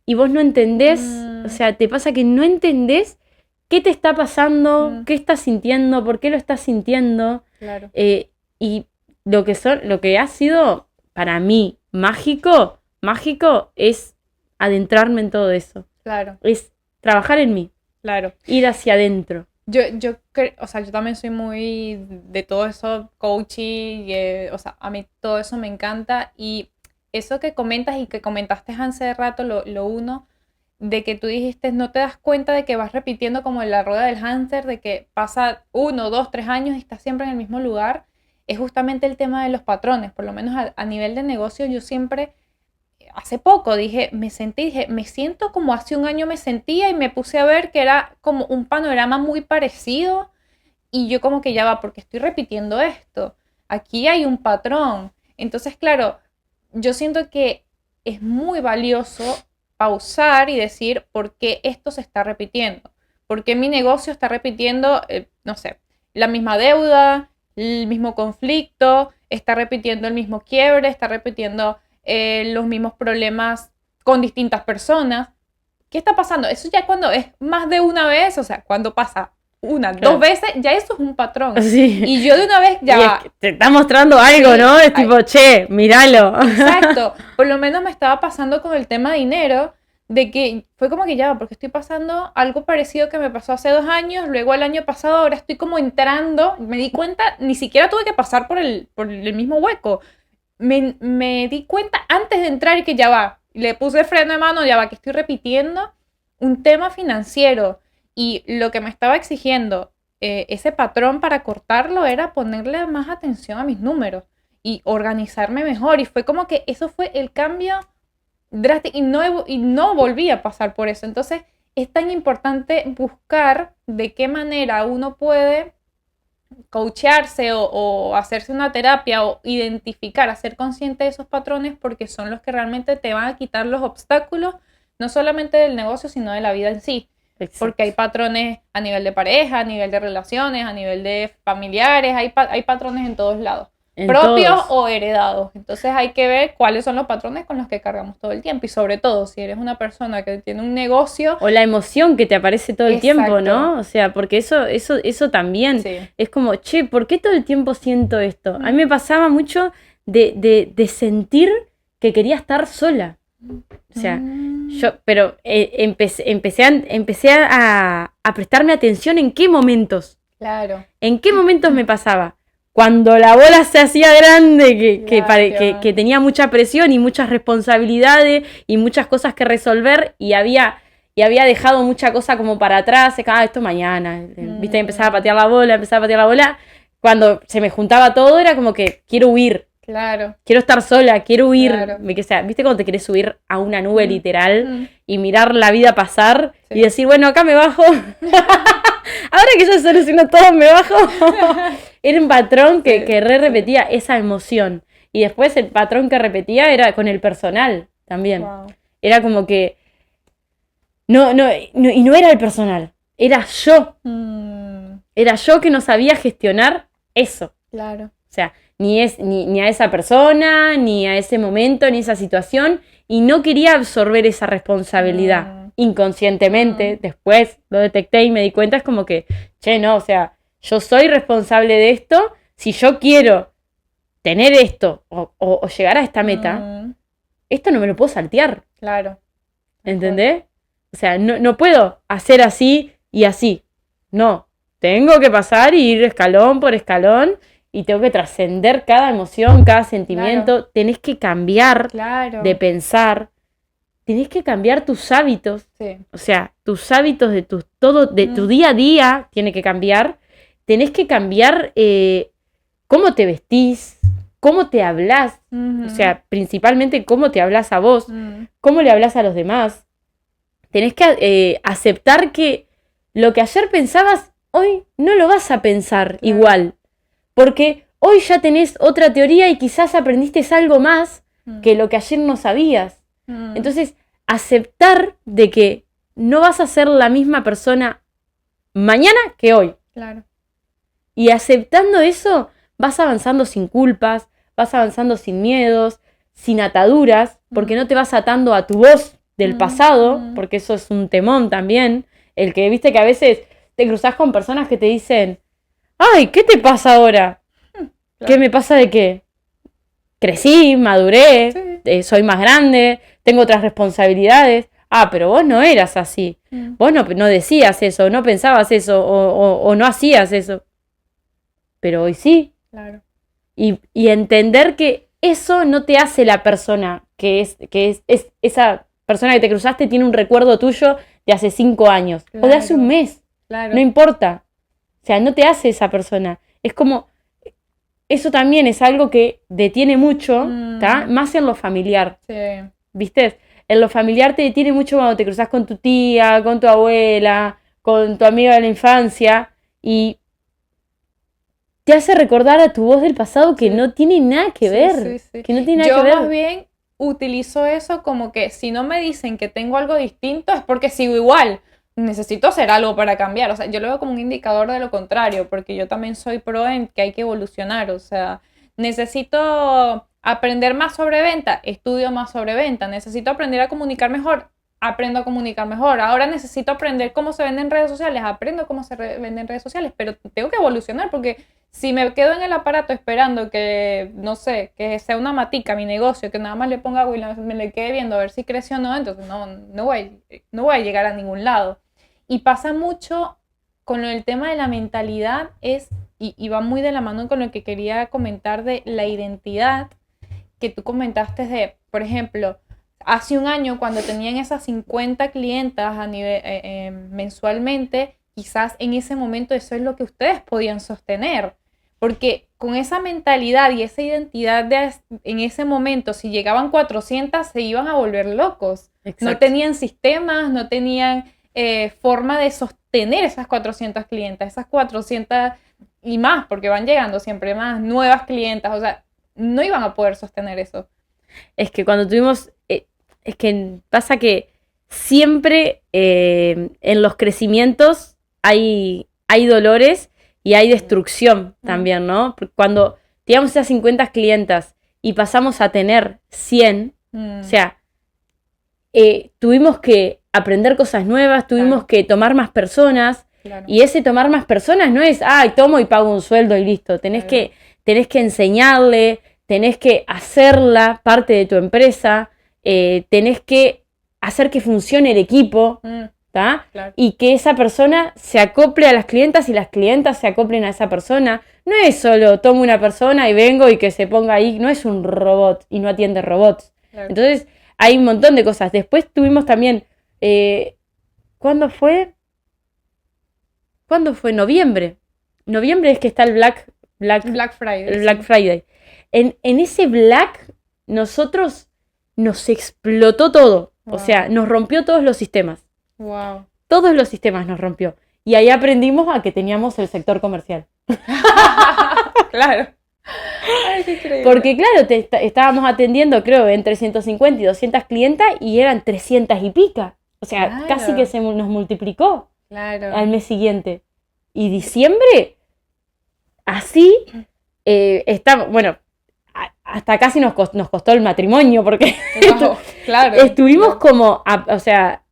y vos no entendés, o sea, te pasa que no entendés qué te está pasando, qué estás sintiendo, por qué lo estás sintiendo, Claro. Y lo que ha sido para mí mágico es adentrarme en todo eso. Claro. Es trabajar en mí. Claro. Ir hacia adentro. O sea, yo también soy muy de todo eso, coaching, o sea, a mí todo eso me encanta. Y eso que comentas y que comentaste hace rato, lo uno, de que tú dijiste, no te das cuenta de que vas repitiendo como en la rueda del hámster, de que pasa 1, 2, 3 años y estás siempre en el mismo lugar, es justamente el tema de los patrones. Por lo menos a nivel de negocio, yo siempre, hace poco me siento como hace un año me sentía, y me puse a ver que era como un panorama muy parecido, y yo como que ya va, porque estoy repitiendo esto, aquí hay un patrón. Entonces, claro, yo siento que es muy valioso pausar y decir por qué esto se está repitiendo, por qué mi negocio está repitiendo, no sé, la misma deuda, el mismo conflicto, está repitiendo el mismo quiebre, está repitiendo los mismos problemas con distintas personas. ¿Qué está pasando? Eso ya cuando es más de una vez, o sea, cuando pasa una, Claro. 2 veces, ya eso es un patrón. Sí. Y yo de una vez ya... Y es que te está mostrando algo, Sí. ¿no? Es tipo, che, míralo. Exacto. Por lo menos me estaba pasando con el tema de dinero, de que fue como que ya, porque estoy pasando algo parecido que me pasó hace 2 años, luego el año pasado, ahora estoy como entrando, me di cuenta, ni siquiera tuve que pasar por el mismo hueco. Me di cuenta antes de entrar y que ya va, le puse freno de mano, ya va, que estoy repitiendo un tema financiero, y lo que me estaba exigiendo ese patrón para cortarlo era ponerle más atención a mis números y organizarme mejor, y fue como que eso fue el cambio drástico, y no volví a pasar por eso. Entonces es tan importante buscar de qué manera uno puede coacharse o hacerse una terapia, o identificar, hacer consciente de esos patrones, porque son los que realmente te van a quitar los obstáculos, no solamente del negocio, sino de la vida en sí. Exacto. Porque hay patrones a nivel de pareja, a nivel de relaciones, a nivel de familiares, hay patrones en todos lados. Propios o heredados. Entonces hay que ver cuáles son los patrones con los que cargamos todo el tiempo. Y sobre todo, si eres una persona que tiene un negocio... O la emoción que te aparece todo el Exacto. tiempo, ¿no? O sea, porque eso también es como, che, ¿por qué todo el tiempo siento esto? A mí me pasaba mucho de sentir que quería estar sola. O sea, pero empecé a prestarme atención en qué momentos. Claro. ¿En qué momentos me pasaba? Cuando la bola se hacía grande, que tenía mucha presión y muchas responsabilidades y muchas cosas que resolver, y había dejado mucha cosa como para atrás, esto mañana, ¿viste? Empezaba a patear la bola, cuando se me juntaba todo era como que quiero huir. Claro. Quiero estar sola, quiero huir. Claro. O sea, ¿viste cuando te quieres subir a una nube literal y mirar la vida pasar y decir, bueno, acá me bajo? Ahora que yo soluciono todo, me bajo. Era un patrón que repetía esa emoción. Y después el patrón que repetía era con el personal también. Wow. Era como que... No, y no era el personal. Era yo. Era yo que no sabía gestionar eso. Claro. O sea, ni a esa persona, ni a ese momento, ni a esa situación. Y no quería absorber esa responsabilidad. Inconscientemente, después lo detecté y me di cuenta, es como que, che, no, o sea, yo soy responsable de esto. Si yo quiero tener esto o llegar a esta meta, esto no me lo puedo saltear. Claro. ¿Entendés? O sea, no puedo hacer así y así. No, tengo que pasar y ir escalón por escalón y tengo que trascender cada emoción, cada sentimiento. Claro. Tenés que cambiar de pensar. Tenés que cambiar tus hábitos. Sí. O sea, tus hábitos de tu día a día tiene que cambiar. Tenés que cambiar cómo te vestís, cómo te hablas. O sea, principalmente cómo te hablas a vos, cómo le hablas a los demás. Tenés que aceptar que lo que ayer pensabas, hoy no lo vas a pensar igual. Porque hoy ya tenés otra teoría y quizás aprendiste algo más que lo que ayer no sabías. Entonces, aceptar de que no vas a ser la misma persona mañana que hoy. Claro. Y aceptando eso, vas avanzando sin culpas, vas avanzando sin miedos, sin ataduras, porque no te vas atando a tu voz del pasado, porque eso es un temón también. El que, viste que a veces te cruzás con personas que te dicen, ay, ¿qué te pasa ahora? Claro. ¿Qué me pasa de qué? Crecí, maduré, soy más grande, tengo otras responsabilidades. Ah, pero vos no eras así. Vos no decías eso, no pensabas eso, o no hacías eso. Pero hoy sí. Claro. Y entender que eso no te hace la persona que es esa persona que te cruzaste tiene un recuerdo tuyo de hace 5 años. Claro. O de hace un mes. Claro. No importa. O sea, no te hace esa persona. Es como... Eso también es algo que detiene mucho, ¿tá? Más en lo familiar. Sí. ¿Viste? En lo familiar te detiene mucho cuando te cruzas con tu tía, con tu abuela, con tu amiga de la infancia, y te hace recordar a tu voz del pasado que no tiene nada que ver. Que no tiene nada que ver. Yo más bien utilizo eso como que si no me dicen que tengo algo distinto es porque sigo igual. Necesito hacer algo para cambiar. O sea, yo lo veo como un indicador de lo contrario, porque yo también soy pro en que hay que evolucionar. O sea, necesito aprender más sobre venta, estudio más sobre venta. Necesito aprender a comunicar mejor, aprendo a comunicar mejor. Ahora necesito aprender cómo se venden redes sociales, aprendo cómo se venden redes sociales, pero tengo que evolucionar porque si me quedo en el aparato esperando que, no sé, que sea una matica mi negocio, que nada más le ponga agua y me le quede viendo a ver si creció o no, entonces no voy a llegar a ningún lado. Y pasa mucho con el tema de la mentalidad, y va muy de la mano con lo que quería comentar de la identidad que tú comentaste de, por ejemplo, hace un año cuando tenían esas 50 clientas a nivel, mensualmente, quizás en ese momento eso es lo que ustedes podían sostener. Porque con esa mentalidad y esa identidad en ese momento, si llegaban 400, se iban a volver locos. Exacto. No tenían sistemas, no tenían forma de sostener esas 400 clientas, esas 400 y más, porque van llegando siempre más nuevas clientas. O sea, no iban a poder sostener eso. Es que cuando tuvimos... es que pasa que siempre en los crecimientos hay dolores y hay destrucción también, ¿no? Porque cuando teníamos esas 50 clientas y pasamos a tener 100, o sea, tuvimos que aprender cosas nuevas, tuvimos que tomar más personas, y ese tomar más personas no es, tomo y pago un sueldo y listo, tenés que enseñarle, tenés que hacerla parte de tu empresa, tenés que hacer que funcione el equipo, ¿tá? Claro. Y que esa persona se acople a las clientas y las clientas se acoplen a esa persona. No es solo tomo una persona y vengo y que se ponga ahí, no es un robot y no atiende robots. Claro. Entonces hay un montón de cosas. Después tuvimos también, ¿cuándo fue? Noviembre. Noviembre es que está el Black Friday. El Black Friday. En ese Black nosotros nos explotó todo. Wow. O sea, nos rompió todos los sistemas. Wow. Todos los sistemas nos rompió. Y ahí aprendimos a que teníamos el sector comercial. Claro. Ay, qué increíble. Porque claro, estábamos atendiendo, creo, entre 150 y 200 clientas y eran 300 y pica. O sea, claro, casi que nos multiplicó. Claro. Al mes siguiente. Y diciembre, así, bueno, hasta casi nos costó el matrimonio, porque wow, claro, estuvimos como,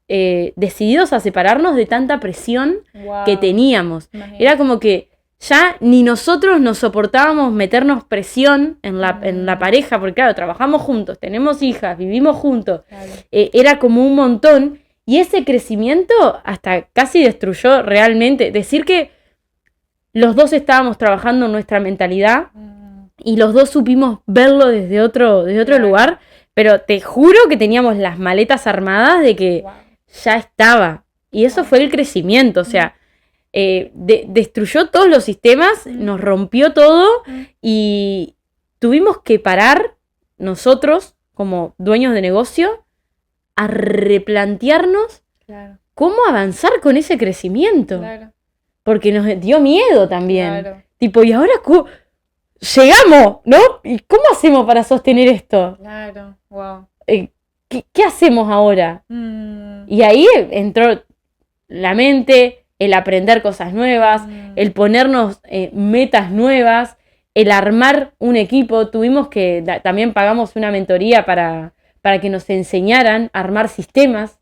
decididos a separarnos de tanta presión que teníamos. Imagínate. Era como que ya ni nosotros nos soportábamos meternos presión en la pareja, porque claro, trabajamos juntos, tenemos hijas, vivimos juntos. Claro. Era como un montón. Y ese crecimiento hasta casi destruyó realmente. Decir que los dos estábamos trabajando en nuestra mentalidad y los dos supimos verlo desde otro lugar, pero te juro que teníamos las maletas armadas de que ya estaba. Y eso fue el crecimiento, o sea, destruyó todos los sistemas, nos rompió todo y tuvimos que parar nosotros como dueños de negocio a replantearnos cómo avanzar con ese crecimiento. Claro. Porque nos dio miedo también. Claro. Tipo, ¿y ahora llegamos, no? ¿Y cómo hacemos para sostener esto? Claro, wow. ¿qué hacemos ahora? Y ahí entró la mente, el aprender cosas nuevas, el ponernos metas nuevas, el armar un equipo. Tuvimos que, también pagamos una mentoría para que nos enseñaran a armar sistemas,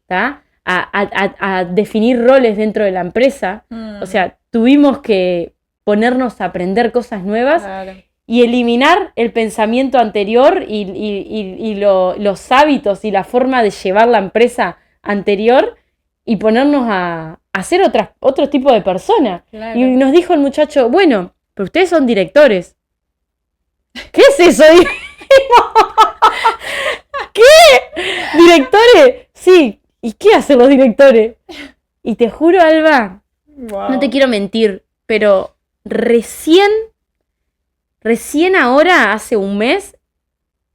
¿tá? A definir roles dentro de la empresa. O sea, tuvimos que ponernos a aprender cosas nuevas y eliminar el pensamiento anterior y los hábitos y la forma de llevar la empresa anterior y ponernos a ser otro tipo de persona. Y nos dijo el muchacho, bueno, pero ustedes son directores. ¿Qué es eso? ¿Qué? ¿Directores? Sí. ¿Y qué hacen los directores? Y te juro, Alba, no te quiero mentir, pero recién ahora, hace un mes,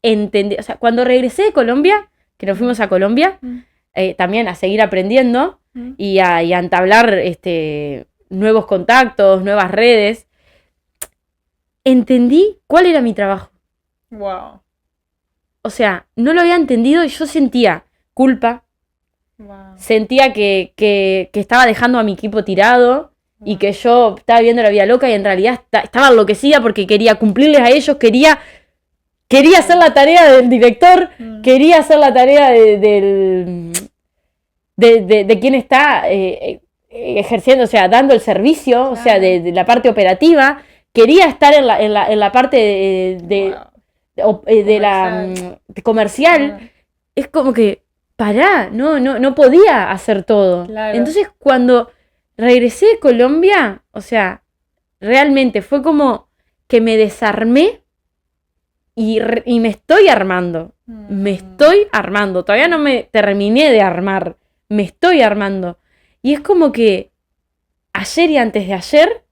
entendí. O sea, cuando regresé de Colombia, que nos fuimos a Colombia, también a seguir aprendiendo y a entablar nuevos contactos, nuevas redes, entendí cuál era mi trabajo. Wow. O sea, no lo había entendido y yo sentía culpa. Wow. Sentía que estaba dejando a mi equipo tirado y que yo estaba viviendo la vida loca y en realidad estaba enloquecida porque quería cumplirles a ellos, quería hacer la tarea del director, quería hacer la tarea de quien está ejerciendo, o sea, dando el servicio, o sea, de la parte operativa, quería estar en la parte de comercial. Es como que, pará, no podía hacer todo. Entonces, cuando regresé de Colombia, o sea, realmente fue como que me desarmé y me estoy armando. Me estoy armando. Todavía no me terminé de armar. Me estoy armando. Y es como que ayer y antes de ayer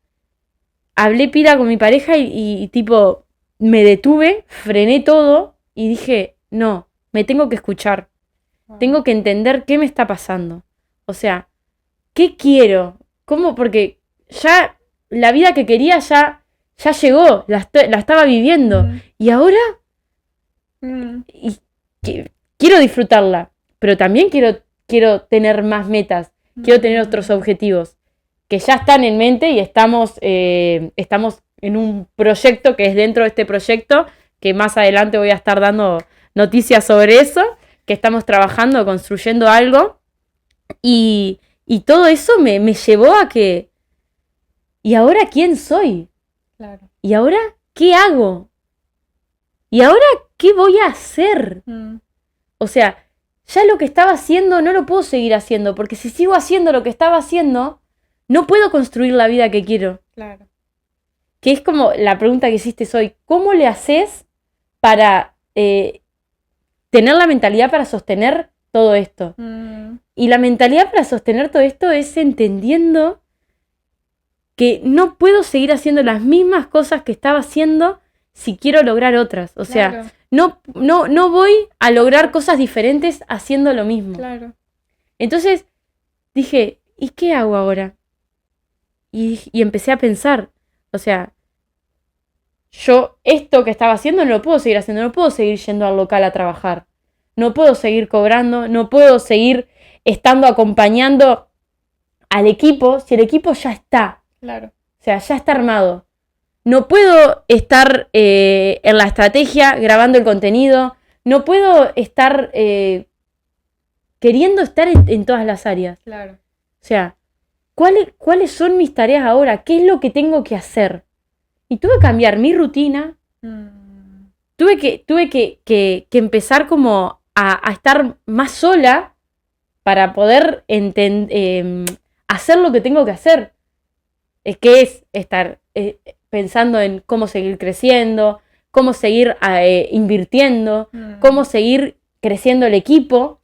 hablé pila con mi pareja y tipo me detuve, frené todo y dije, no, me tengo que escuchar. Tengo que entender qué me está pasando. O sea, ¿qué quiero? ¿Cómo? Porque ya la vida que quería ya llegó, la estaba viviendo. Y ahora quiero disfrutarla, pero también quiero tener más metas, quiero tener otros objetivos que ya están en mente y estamos en un proyecto que es dentro de este proyecto, que más adelante voy a estar dando noticias sobre eso, que estamos trabajando, construyendo algo, y todo eso me llevó a que, ¿y ahora quién soy? Claro. ¿Y ahora qué hago? ¿Y ahora qué voy a hacer? O sea, ya lo que estaba haciendo no lo puedo seguir haciendo, porque si sigo haciendo lo que estaba haciendo, no puedo construir la vida que quiero. Claro. Que es como la pregunta que hiciste hoy, ¿cómo le haces para tener la mentalidad para sostener todo esto? Y la mentalidad para sostener todo esto es entendiendo que no puedo seguir haciendo las mismas cosas que estaba haciendo si quiero lograr otras. O sea, no voy a lograr cosas diferentes haciendo lo mismo. Claro. Entonces dije, ¿y qué hago ahora? Y empecé a pensar, o sea, yo esto que estaba haciendo no lo puedo seguir haciendo, no puedo seguir yendo al local a trabajar, no puedo seguir cobrando, no puedo seguir estando acompañando al equipo si el equipo ya está. Claro. O sea, ya está armado. No puedo estar en la estrategia grabando el contenido, no puedo estar queriendo estar en todas las áreas. Claro. O sea, ¿cuáles son mis tareas ahora? ¿Qué es lo que tengo que hacer? Y tuve que cambiar mi rutina. Tuve que empezar como a estar más sola para poder hacer lo que tengo que hacer. Que es estar pensando en cómo seguir creciendo, cómo seguir invirtiendo, cómo seguir creciendo el equipo,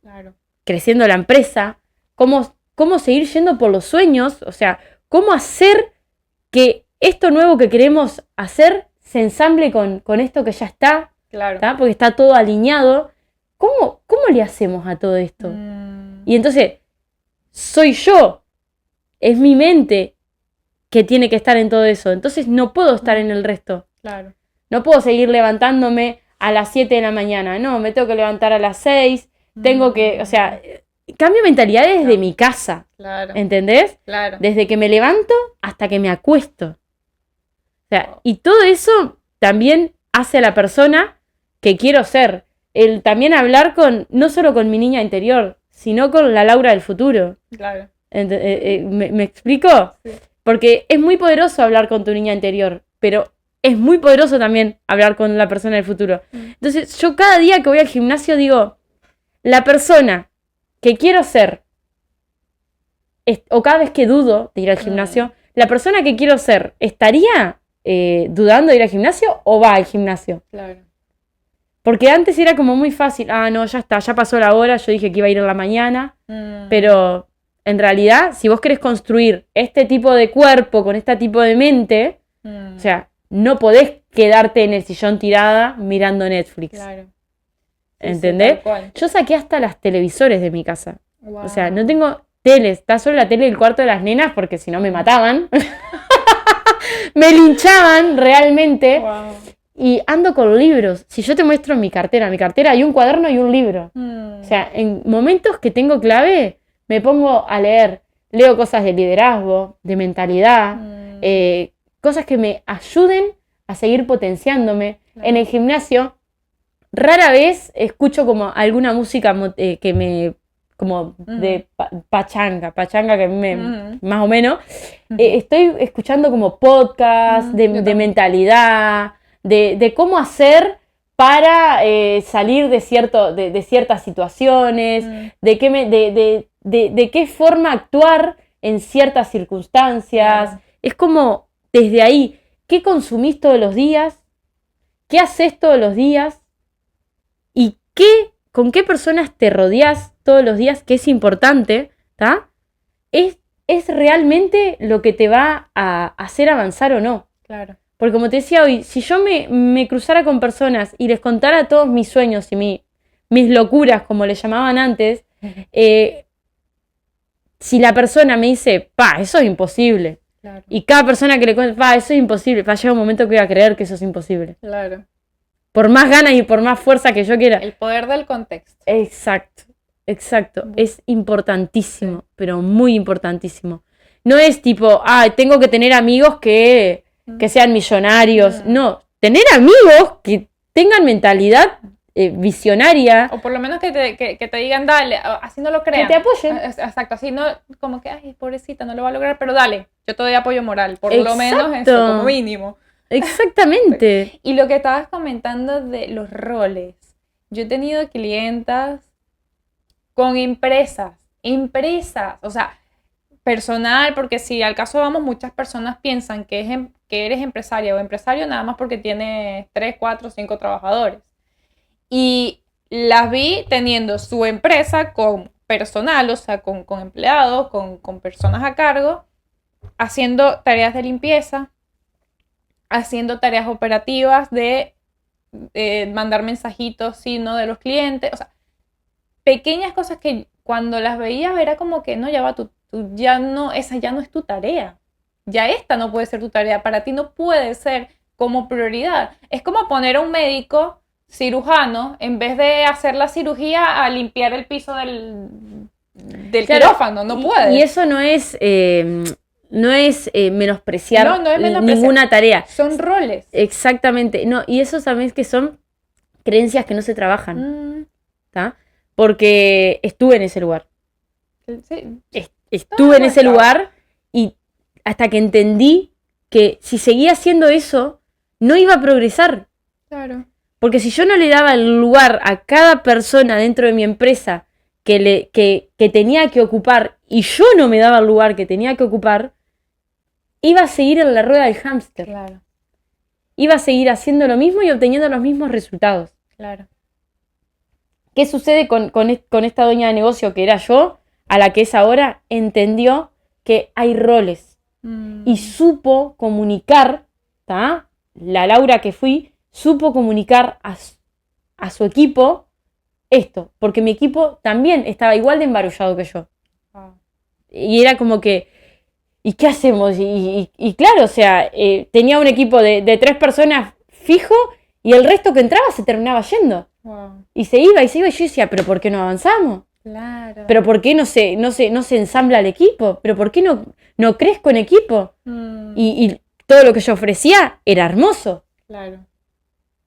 creciendo la empresa, cómo seguir yendo por los sueños, o sea, cómo hacer que esto nuevo que queremos hacer se ensamble con esto que ya está, porque está todo alineado. ¿Cómo le hacemos a todo esto? Y entonces, soy yo, es mi mente que tiene que estar en todo eso. Entonces no puedo estar en el resto. Claro. No puedo seguir levantándome a las 7 de la mañana, no, me tengo que levantar a las 6, tengo que, o sea, cambio mentalidad desde mi casa, Claro. ¿entendés? Claro. Desde que me levanto hasta que me acuesto. O sea, y todo eso también hace a la persona que quiero ser. El también hablar no solo con mi niña interior, sino con la Laura del futuro. Claro. ¿Me explico? Sí. Porque es muy poderoso hablar con tu niña interior, pero es muy poderoso también hablar con la persona del futuro. Entonces, yo cada día que voy al gimnasio digo, la persona que quiero ser, o cada vez que dudo de ir al gimnasio, la persona que quiero ser, ¿estaría dudando de ir al gimnasio o va al gimnasio? Claro. Porque antes era como muy fácil, no, ya está, ya pasó la hora, yo dije que iba a ir en la mañana, pero en realidad, si vos querés construir este tipo de cuerpo con este tipo de mente, o sea, no podés quedarte en el sillón tirada mirando Netflix. Claro. ¿Entendés? Sí, tal cual. Yo saqué hasta las televisores de mi casa. Wow. O sea, no tengo tele, está solo la tele del cuarto de las nenas porque si no me mataban. Me linchaban realmente. Wow. Y ando con libros. Si yo te muestro mi cartera hay un cuaderno y un libro. O sea, en momentos que tengo clave, me pongo a leer. Leo cosas de liderazgo, de mentalidad, cosas que me ayuden a seguir potenciándome. Claro. En el gimnasio, rara vez escucho como alguna música que me... como de pachanga que a mí me... más o menos. Estoy escuchando como podcast de mentalidad, de cómo hacer para salir de ciertas situaciones, de qué forma actuar en ciertas circunstancias. Es como desde ahí, ¿qué consumís todos los días? ¿Qué haces todos los días? ¿Y con qué personas te rodeás todos los días? Que es importante, ¿tá? Es realmente lo que te va a hacer avanzar o no. Claro. Porque como te decía hoy, si yo me cruzara con personas y les contara todos mis sueños y mis locuras, como le llamaban antes, si la persona me dice, eso es imposible, Claro. y cada persona que le cuente, eso es imposible, va a llegar un momento que voy a creer que eso es imposible. Claro. Por más ganas y por más fuerza que yo quiera. El poder del contexto. Exacto. Es importantísimo, pero muy importantísimo. No es tipo, tengo que tener amigos que sean millonarios. No, tener amigos que tengan mentalidad visionaria. O por lo menos que te digan, dale, así no lo crean. Que te apoyen. Exacto, así no, como que, ay, pobrecita, no lo va a lograr, pero dale, yo te doy apoyo moral, por lo menos eso, como mínimo. Exactamente. Y lo que estabas comentando de los roles, yo he tenido clientas con empresas, o sea, personal, porque si al caso vamos, muchas personas piensan que eres empresaria o empresario nada más porque tienes 3, 4, 5 trabajadores. Y las vi teniendo su empresa con personal, o sea, con empleados, con personas a cargo, haciendo tareas de limpieza, haciendo tareas operativas de mandar mensajitos, ¿no? De los clientes, o sea, pequeñas cosas que cuando las veías era como que no, ya va, tú ya no, esa ya no es tu tarea, ya esta no puede ser tu tarea, para ti no puede ser como prioridad. Es como poner a un médico cirujano, en vez de hacer la cirugía, a limpiar el piso del quirófano, no puede. Y eso no es menospreciar, no es menospreciar ninguna tarea. Son roles. Exactamente. No, y eso también es que son creencias que no se trabajan. ¿Tá? Porque estuve en ese lugar. Sí. Estuve en ese lugar y hasta que entendí que si seguía haciendo eso, no iba a progresar. Claro. Porque si yo no le daba el lugar a cada persona dentro de mi empresa que tenía que ocupar y yo no me daba el lugar que tenía que ocupar, iba a seguir en la rueda del hámster. Claro. Iba a seguir haciendo lo mismo y obteniendo los mismos resultados. Claro. ¿Qué sucede con esta dueña de negocio que era yo, a la que es ahora? Entendió que hay roles y supo comunicar, ¿tá? La Laura que fui, supo comunicar a su equipo esto, porque mi equipo también estaba igual de embarullado que yo. Y era como que, ¿y qué hacemos? Y claro, o sea, tenía un equipo de 3 personas fijo Y el resto que entraba se terminaba yendo. Wow. Y se iba, y yo decía, ¿pero por qué no avanzamos? Claro. ¿Pero por qué no se ensambla el equipo? ¿Pero por qué no crezco en equipo? Y todo lo que yo ofrecía era hermoso. Claro.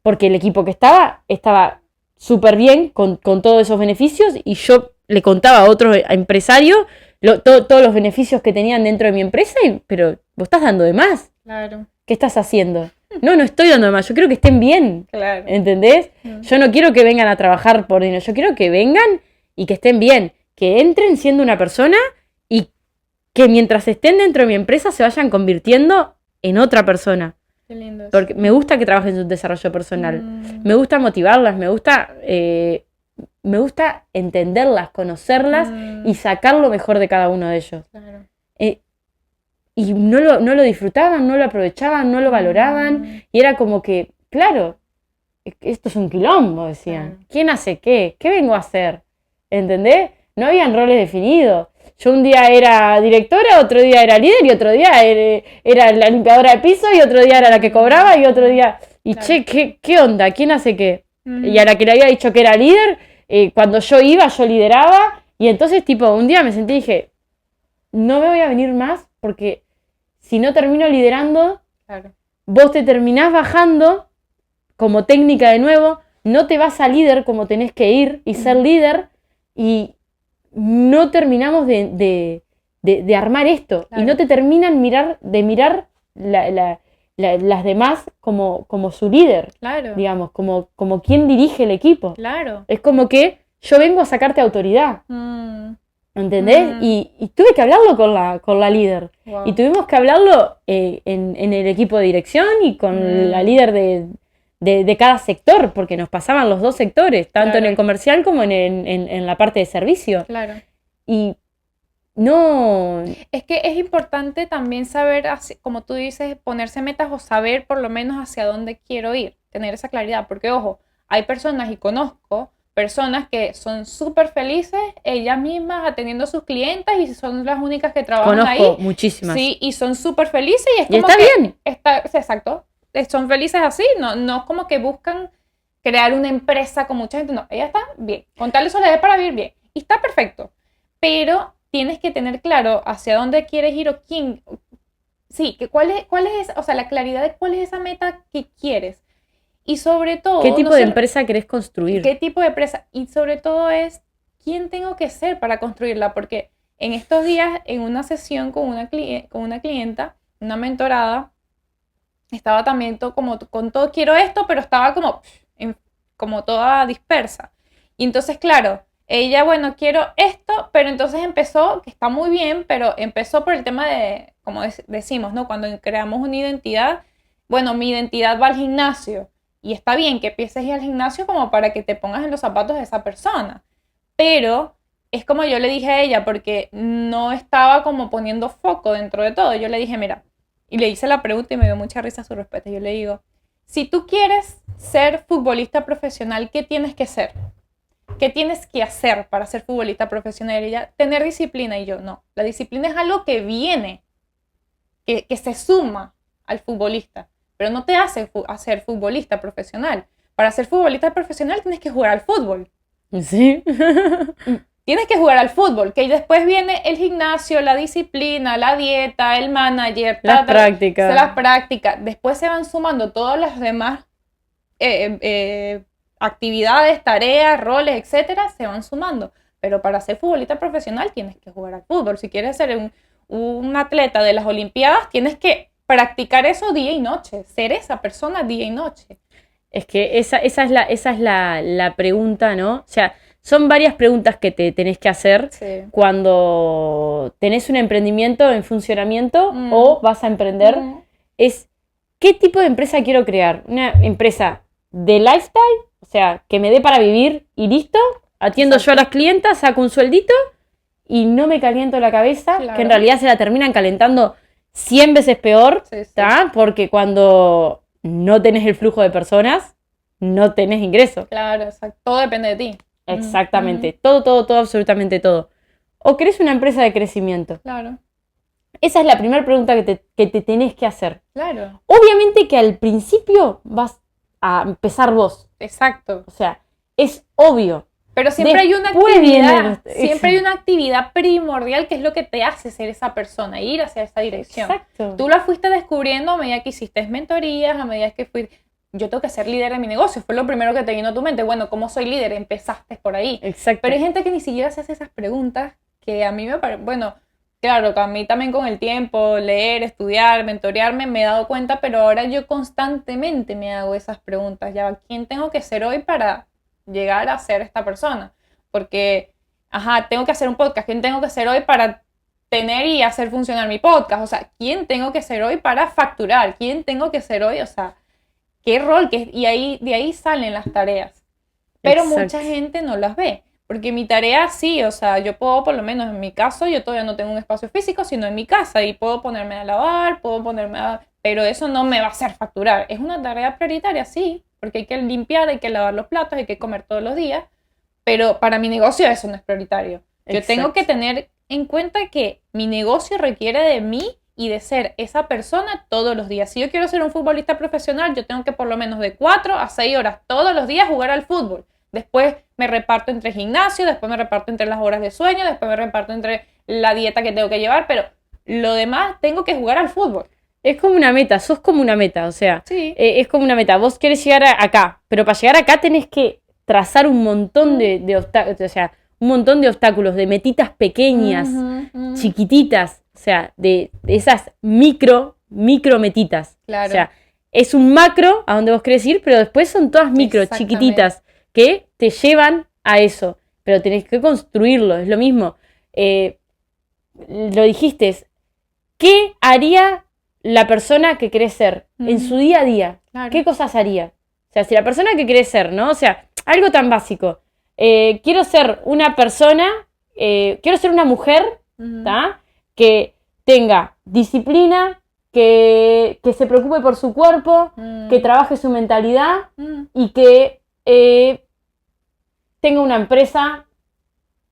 Porque el equipo que estaba súper bien con todos esos beneficios, y yo le contaba a otros empresarios todos los beneficios que tenían dentro de mi empresa, pero vos estás dando de más. Claro. ¿Qué estás haciendo? No estoy dando de más, yo quiero que estén bien. Claro. ¿Entendés? Yo no quiero que vengan a trabajar por dinero, yo quiero que vengan y que estén bien, que entren siendo una persona y que mientras estén dentro de mi empresa se vayan convirtiendo en otra persona. Qué lindo. Porque me gusta que trabajen en su desarrollo personal. Me gusta motivarlas, me gusta entenderlas, conocerlas y sacar lo mejor de cada uno de ellos. Claro. Y no lo disfrutaban, no lo aprovechaban, no lo valoraban. Y era como que, claro, esto es un quilombo, decían. Claro. ¿Quién hace qué? ¿Qué vengo a hacer? ¿Entendés? No habían roles definidos. Yo un día era directora, otro día era líder, y otro día era la limpiadora de piso, y otro día era la que cobraba, y otro día... Y Claro. che, ¿qué onda? ¿Quién hace qué? Y a la que le había dicho que era líder, cuando yo iba, yo lideraba, y entonces tipo un día me sentí y dije, no me voy a venir más, porque si no termino liderando, Claro. vos te terminás bajando como técnica de nuevo, no te vas a líder como tenés que ir y ser líder, y no terminamos de armar esto. Claro. Y no te terminan de mirar las demás como su líder, Claro. digamos, como quien dirige el equipo. Claro. Es como que yo vengo a sacarte autoridad, ¿entendés? Y tuve que hablarlo con la líder. Wow. Y tuvimos que hablarlo en el equipo de dirección y con la líder de cada sector, porque nos pasaban los dos sectores, tanto Claro. en el comercial como en la parte de servicio. Claro. Y no... Es que es importante también saber, como tú dices, ponerse metas o saber por lo menos hacia dónde quiero ir, tener esa claridad, porque ojo, hay personas y conozco personas que son súper felices ellas mismas atendiendo a sus clientas y son las únicas que trabajan Conozco ahí. muchísimas. Sí, y son súper felices y es Y como está que bien. exacto, son felices así, no es como que buscan crear una empresa con mucha gente, no, ellas están bien, con tal eso les dé para vivir bien, y está perfecto, pero tienes que tener claro hacia dónde quieres ir o quién, sí, que cuál es, o sea, la claridad de cuál es esa meta que quieres, y sobre todo... ¿Qué tipo no de solo- empresa querés construir? ¿Qué tipo de empresa? Y sobre todo es, ¿quién tengo que ser para construirla? Porque en estos días, en una sesión con una clienta, una mentorada, estaba también con todo quiero esto, pero estaba como toda dispersa. Y entonces, claro, ella, bueno, quiero esto, pero entonces empezó, que está muy bien, pero empezó por el tema de, como decimos, ¿no? Cuando creamos una identidad, bueno, mi identidad va al gimnasio. Y está bien que empieces a ir al gimnasio como para que te pongas en los zapatos de esa persona. Pero es como yo le dije a ella, porque no estaba como poniendo foco dentro de todo. Yo le dije, mira, y le hice la pregunta y me dio mucha risa su respuesta. Yo le digo, si tú quieres ser futbolista profesional, ¿qué tienes que ser? ¿Qué tienes que hacer para ser futbolista profesional? Y ella, tener disciplina. Y yo, no, la disciplina es algo que viene, que se suma al futbolista, pero no te hace ser futbolista profesional. Para ser futbolista profesional tienes que jugar al fútbol. Sí. Tienes que jugar al fútbol, que después viene el gimnasio, la disciplina, la dieta, el manager, Las prácticas. las prácticas. Después se van sumando todas las demás actividades, tareas, roles, etcétera, se van sumando. Pero para ser futbolista profesional tienes que jugar al fútbol. Si quieres ser un atleta de las Olimpiadas, tienes que practicar eso día y noche, ser esa persona día y noche. Es que esa es la pregunta, ¿no? O sea, son varias preguntas que te tenés que hacer Sí. cuando tenés un emprendimiento en funcionamiento o vas a emprender. Es, ¿qué tipo de empresa quiero crear? ¿Una empresa de lifestyle? O sea, que me dé para vivir y listo. Atiendo yo a las clientas, saco un sueldito y no me caliento la cabeza, Claro. que en realidad se la terminan calentando 100 veces peor, Sí, sí. ¿tá? Porque cuando no tenés el flujo de personas, no tenés ingresos. Claro, exacto. Todo depende de ti. Exactamente. Todo, absolutamente todo. ¿O querés una empresa de crecimiento? Claro, Esa es la primera pregunta que te tenés que hacer. claro. Obviamente que al principio vas a empezar vos. Exacto. O sea, es obvio. Pero siempre hay una Después actividad, viene- siempre hay una actividad primordial que es lo que te hace ser esa persona, ir hacia esa dirección. Exacto. Tú la fuiste descubriendo a medida que hiciste mentorías, a medida que yo tengo que ser líder de mi negocio, fue lo primero que te vino a tu mente. Bueno, ¿cómo soy líder? Empezaste por ahí. Exacto. Pero hay gente que ni siquiera se hace esas preguntas que a mí me parece, bueno, claro, que a mí también con el tiempo, leer, estudiar, mentorearme, me he dado cuenta, pero ahora yo constantemente me hago esas preguntas. Ya, ¿quién tengo que ser hoy para llegar a ser esta persona? Porque, tengo que hacer un podcast. ¿Quién tengo que ser hoy para tener y hacer funcionar mi podcast? O sea, ¿quién tengo que ser hoy para facturar? ¿Quién tengo que ser hoy? O sea, ¿qué rol? Y de ahí salen las tareas. Pero Exacto. mucha gente no las ve. Porque mi tarea sí, o sea, yo puedo, por lo menos en mi caso, yo todavía no tengo un espacio físico, sino en mi casa. Y puedo ponerme a lavar, pero eso no me va a hacer facturar. Es una tarea prioritaria, sí, porque hay que limpiar, hay que lavar los platos, hay que comer todos los días. Pero para mi negocio eso no es prioritario. Yo Exacto. tengo que tener en cuenta que mi negocio requiere de mí y de ser esa persona todos los días. Si yo quiero ser un futbolista profesional, yo tengo que por lo menos de 4 a 6 horas todos los días jugar al fútbol. Después me reparto entre gimnasio, después me reparto entre las horas de sueño, después me reparto entre la dieta que tengo que llevar, pero lo demás tengo que jugar al fútbol. Es como una meta, sos como una meta, o sea, Sí. Es como una meta. Vos querés llegar acá, pero para llegar acá tenés que trazar un montón de obstáculos, o sea, un montón de obstáculos, de metitas pequeñas, chiquititas, o sea, de esas micro metitas. Claro. O sea, es un macro a donde vos querés ir, pero después son todas micro, Exactamente. chiquititas, que te llevan a eso, pero tenés que construirlo, es lo mismo. Lo dijiste, ¿qué haría la persona que querés ser en su día a día? Claro. ¿Qué cosas haría? O sea, si la persona que querés ser, ¿no? O sea, algo tan básico. Quiero ser una persona, quiero ser una mujer, ¿tá? Que tenga disciplina, que se preocupe por su cuerpo, que trabaje su mentalidad y que tenga una empresa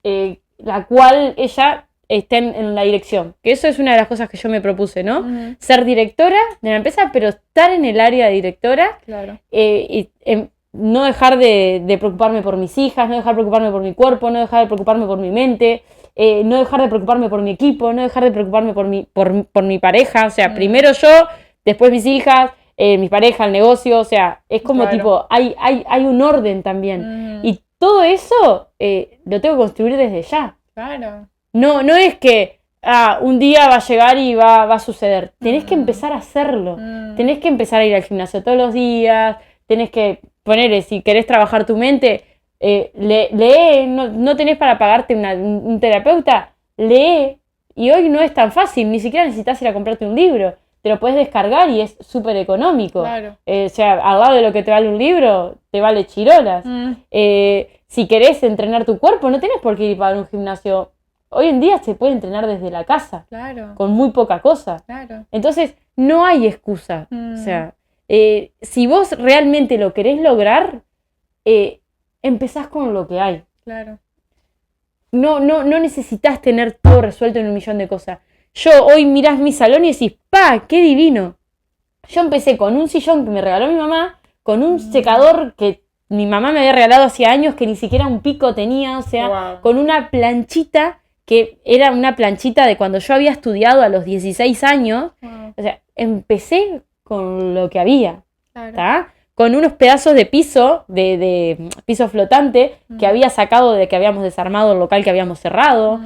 la cual ella esté en la dirección. Que eso es una de las cosas que yo me propuse, ¿no? Ser directora de la empresa, pero estar en el área de directora. Claro. No dejar de preocuparme por mis hijas, no dejar de preocuparme por mi cuerpo, no dejar de preocuparme por mi mente, no dejar de preocuparme por mi equipo, no dejar de preocuparme por mi pareja. O sea, primero yo, después mis hijas, mi pareja, el negocio. O sea, es como Claro. tipo, hay un orden también. Y todo eso lo tengo que construir desde ya. Claro. No es que un día va a llegar y va a suceder. Tenés que empezar a hacerlo. Tenés que empezar a ir al gimnasio todos los días. Tenés que poner, si querés trabajar tu mente, lee. No tenés para pagarte un terapeuta, lee. Y hoy no es tan fácil, ni siquiera necesitas ir a comprarte un libro. Te lo puedes descargar y es súper económico. Claro. O sea, al lado de lo que te vale un libro, te vale chirolas. Si querés entrenar tu cuerpo, no tenés por qué ir para un gimnasio. Hoy en día se puede entrenar desde la casa, Claro. con muy poca cosa. Claro. Entonces, no hay excusa. O sea, si vos realmente lo querés lograr, empezás con lo que hay. Claro. No necesitas tener todo resuelto en un millón de cosas. Yo hoy mirás mi salón y decís, ¡pa! ¡Qué divino! Yo empecé con un sillón que me regaló mi mamá, con un secador que mi mamá me había regalado hacía años, que ni siquiera un pico tenía, o sea, Wow. con una planchita que era una planchita de cuando yo había estudiado a los 16 años. Wow. O sea, empecé con lo que había, Claro. ¿tá? Con unos pedazos de piso, de piso flotante, que había sacado de que habíamos desarmado el local que habíamos cerrado,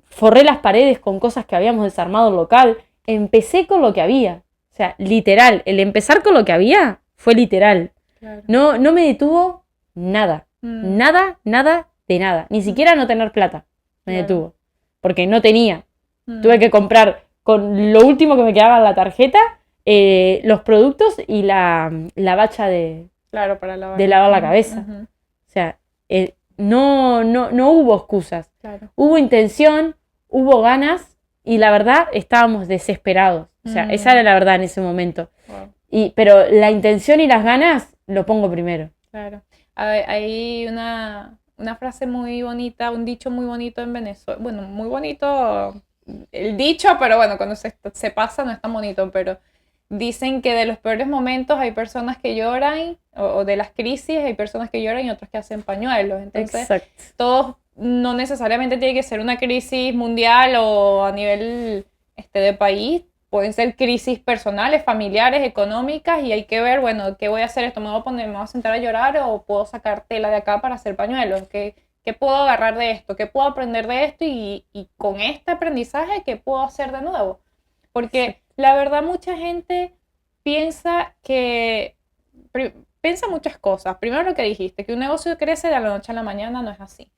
forré las paredes con cosas que habíamos desarmado el local. Empecé con lo que había. O sea, literal, el empezar con lo que había fue literal. Claro. No me detuvo nada. Nada de nada. Ni siquiera no tener plata me Claro. detuvo. Porque no tenía. Tuve que comprar con lo último que me quedaba en la tarjeta, los productos y la bacha de Claro, para lavar. lavar la cabeza. Ujú. O sea, no hubo excusas. Claro. Hubo intención, hubo ganas y la verdad estábamos desesperados. O sea, esa era la verdad en ese momento. Wow. Pero la intención y las ganas lo pongo primero. Claro. Hay una frase muy bonita, un dicho muy bonito en Venezuela. Bueno, muy bonito el dicho, pero bueno, cuando se pasa no es tan bonito, pero dicen que de los peores momentos hay personas que lloran, o de las crisis hay personas que lloran y otros que hacen pañuelos. Entonces, Exacto. todos no necesariamente tiene que ser una crisis mundial o a nivel de país. Pueden ser crisis personales, familiares, económicas, y hay que ver, bueno, ¿qué voy a hacer esto? ¿Me voy a poner, me voy a sentar a llorar o puedo sacar tela de acá para hacer pañuelos? ¿Qué puedo agarrar de esto? ¿Qué puedo aprender de esto? Y con este aprendizaje, ¿qué puedo hacer de nuevo? Porque la verdad mucha gente piensa piensa muchas cosas. Primero lo que dijiste, que un negocio crece de la noche a la mañana, no es así.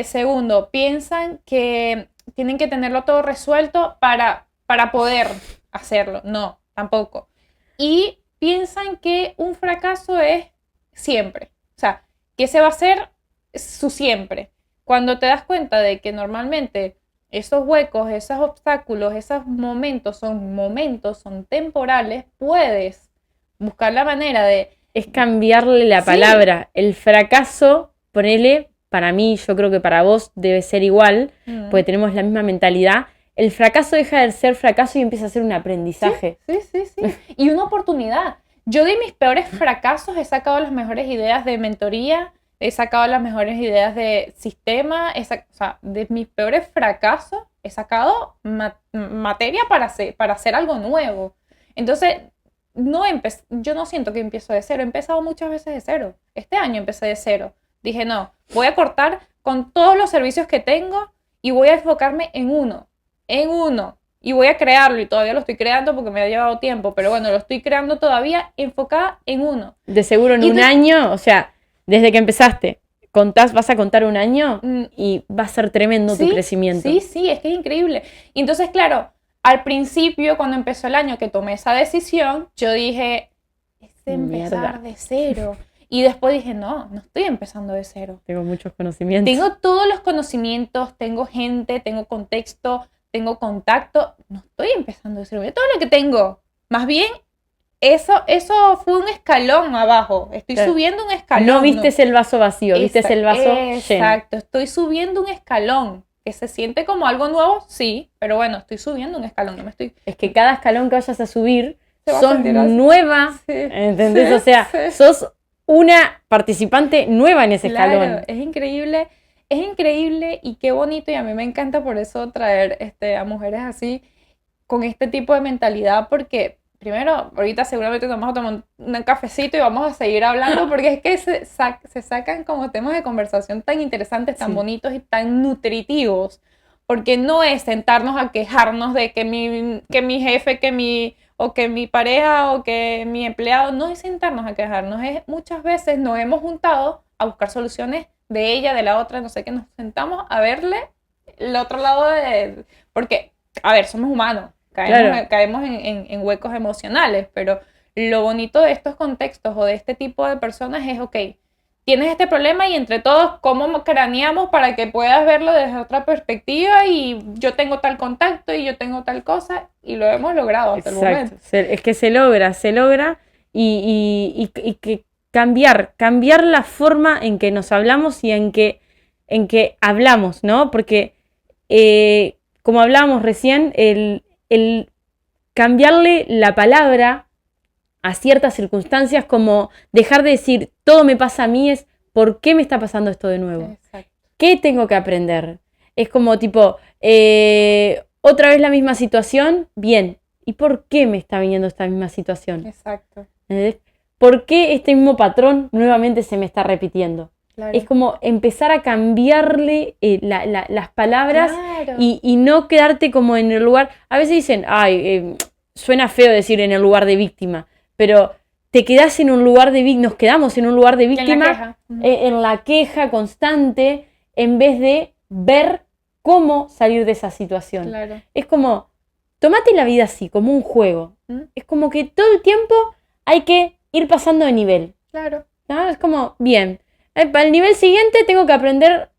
Segundo, piensan que tienen que tenerlo todo resuelto para poder hacerlo. No, tampoco. Y piensan que un fracaso es siempre. O sea, que ese va a ser su siempre. Cuando te das cuenta de que normalmente esos huecos, esos obstáculos, esos momentos, son temporales, puedes buscar la manera de... Es cambiarle la palabra. El fracaso, ponele, para mí, yo creo que para vos debe ser igual, porque tenemos la misma mentalidad. El fracaso deja de ser fracaso y empieza a ser un aprendizaje. Sí. Y una oportunidad. Yo de mis peores fracasos he sacado las mejores ideas de mentoría, he sacado las mejores ideas de sistema, o sea, de mis peores fracasos he sacado materia para hacer algo nuevo. Entonces, yo no siento que empiezo de cero, he empezado muchas veces de cero. Este año empecé de cero. Dije, no, voy a cortar con todos los servicios que tengo y voy a enfocarme en uno. Y voy a crearlo, y todavía lo estoy creando porque me ha llevado tiempo, pero bueno, lo estoy creando todavía enfocada en uno. De seguro en un año, o sea, desde que empezaste, vas a contar un año y va a ser tremendo tu crecimiento. Sí, es que es increíble. Y entonces, claro, al principio, cuando empezó el año que tomé esa decisión, yo dije, es empezar de cero. Y después dije, no estoy empezando de cero. Tengo muchos conocimientos. Tengo todos los conocimientos, tengo gente, tengo contexto, tengo contacto. No estoy empezando de cero. Mira todo lo que tengo. Más bien, eso fue un escalón abajo. Estoy subiendo un escalón. No vistes el vaso vacío, vistes el vaso lleno. Exacto, estoy subiendo un escalón. Que se siente como algo nuevo, sí, pero bueno, estoy subiendo un escalón. Es que cada escalón que vayas a subir, sos nueva, ¿entendés? O sea, sos una participante nueva en ese escalón. Es increíble y qué bonito, y a mí me encanta por eso traer a mujeres así, con este tipo de mentalidad, porque primero, ahorita seguramente nos vamos a tomar un cafecito y vamos a seguir hablando, porque es que se sacan como temas de conversación tan interesantes, tan bonitos y tan nutritivos, porque no es sentarnos a quejarnos de que mi jefe, que mi pareja o que mi empleado, no es sentarnos a quejarnos, muchas veces nos hemos juntado a buscar soluciones de ella, de la otra, no sé qué, nos sentamos a verle el otro lado porque, a ver, somos humanos, caemos en huecos emocionales, pero lo bonito de estos contextos o de este tipo de personas es, ok, tienes este problema y entre todos, ¿cómo craneamos para que puedas verlo desde otra perspectiva? Y yo tengo tal contacto y yo tengo tal cosa, y lo hemos logrado hasta el momento. Es que se logra y que cambiar la forma en que nos hablamos y en que hablamos, ¿no? Porque, como hablábamos recién, el cambiarle la palabra a ciertas circunstancias, como dejar de decir todo me pasa a mí, es ¿por qué me está pasando esto de nuevo? Exacto. ¿Qué tengo que aprender? Es como tipo, otra vez la misma situación, bien, ¿y por qué me está viniendo esta misma situación? Exacto. ¿Entendés? ¿Por qué este mismo patrón nuevamente se me está repitiendo? Claro. Es como empezar a cambiarle las palabras, claro, y no quedarte como en el lugar. A veces dicen, suena feo decir en el lugar de víctima, pero te quedás en un lugar de víctima, nos quedamos en un lugar de víctima, en la queja constante, en vez de ver cómo salir de esa situación. Claro. Es como, tomate la vida así, como un juego. Es como que todo el tiempo hay que ir pasando de nivel. Claro. ¿No? Es como, bien, para el nivel siguiente tengo que aprender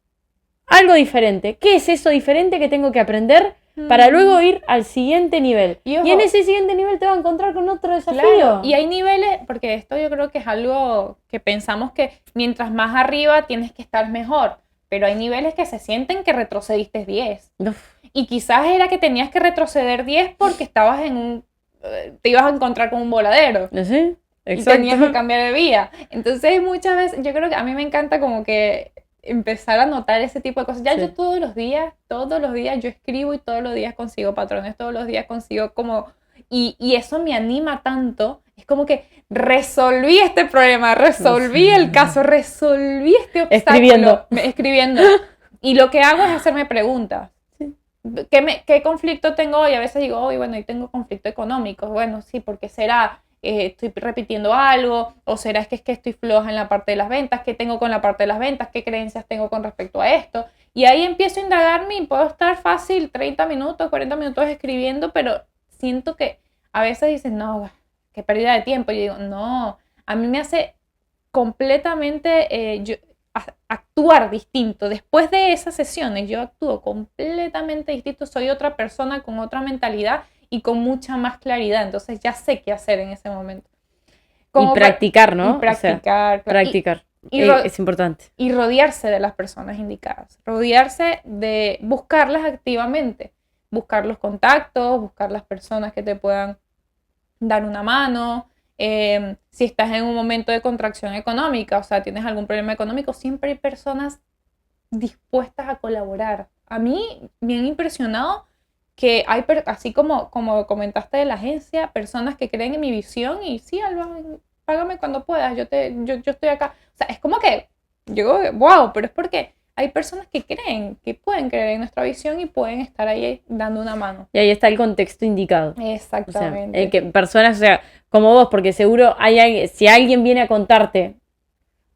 algo diferente. ¿Qué es eso diferente que tengo que aprender para luego ir al siguiente nivel? Y en ese siguiente nivel te vas a encontrar con otro desafío. Claro. Y hay niveles, porque esto yo creo que es algo que pensamos que mientras más arriba tienes que estar mejor, pero hay niveles que se sienten que retrocediste 10. Uf. Y quizás era que tenías que retroceder 10 porque estabas en te ibas a encontrar con un voladero. ¿Sí? Y Exacto. tenías que cambiar de vía. Entonces muchas veces, yo creo que a mí me encanta como que empezar a notar ese tipo de cosas. Ya Sí. yo todos los días yo escribo y todos los días consigo patrones, todos los días consigo como... Y eso me anima tanto. Es como que resolví este problema, resolví el caso, resolví este obstáculo. Escribiendo. Y lo que hago es hacerme preguntas. ¿Qué conflicto tengo hoy? A veces digo, hoy bueno, hoy tengo conflicto económico. Bueno, sí, porque será... estoy repitiendo algo, o será es que estoy floja en la parte de las ventas, qué tengo con la parte de las ventas, qué creencias tengo con respecto a esto, y ahí empiezo a indagarme y puedo estar fácil 30 minutos, 40 minutos escribiendo, pero siento que a veces dicen, no, qué pérdida de tiempo, y yo digo, no, a mí me hace completamente actuar distinto, después de esas sesiones yo actúo completamente distinto, soy otra persona con otra mentalidad, y con mucha más claridad, entonces ya sé qué hacer en ese momento. Y practicar, ¿no? Y practicar. O sea, practicar, es importante. Y rodearse de las personas indicadas, rodearse de buscarlas activamente, buscar los contactos, buscar las personas que te puedan dar una mano, si estás en un momento de contracción económica, o sea, tienes algún problema económico, siempre hay personas dispuestas a colaborar. A mí me han impresionado que hay, así como comentaste de la agencia, personas que creen en mi visión y sí, Alba, págame cuando puedas, yo estoy acá. O sea, es como que, yo digo, wow, pero es porque hay personas que creen, que pueden creer en nuestra visión y pueden estar ahí dando una mano. Y ahí está el contexto indicado. Exactamente. O sea, que personas, o sea, como vos, porque seguro si alguien viene a contarte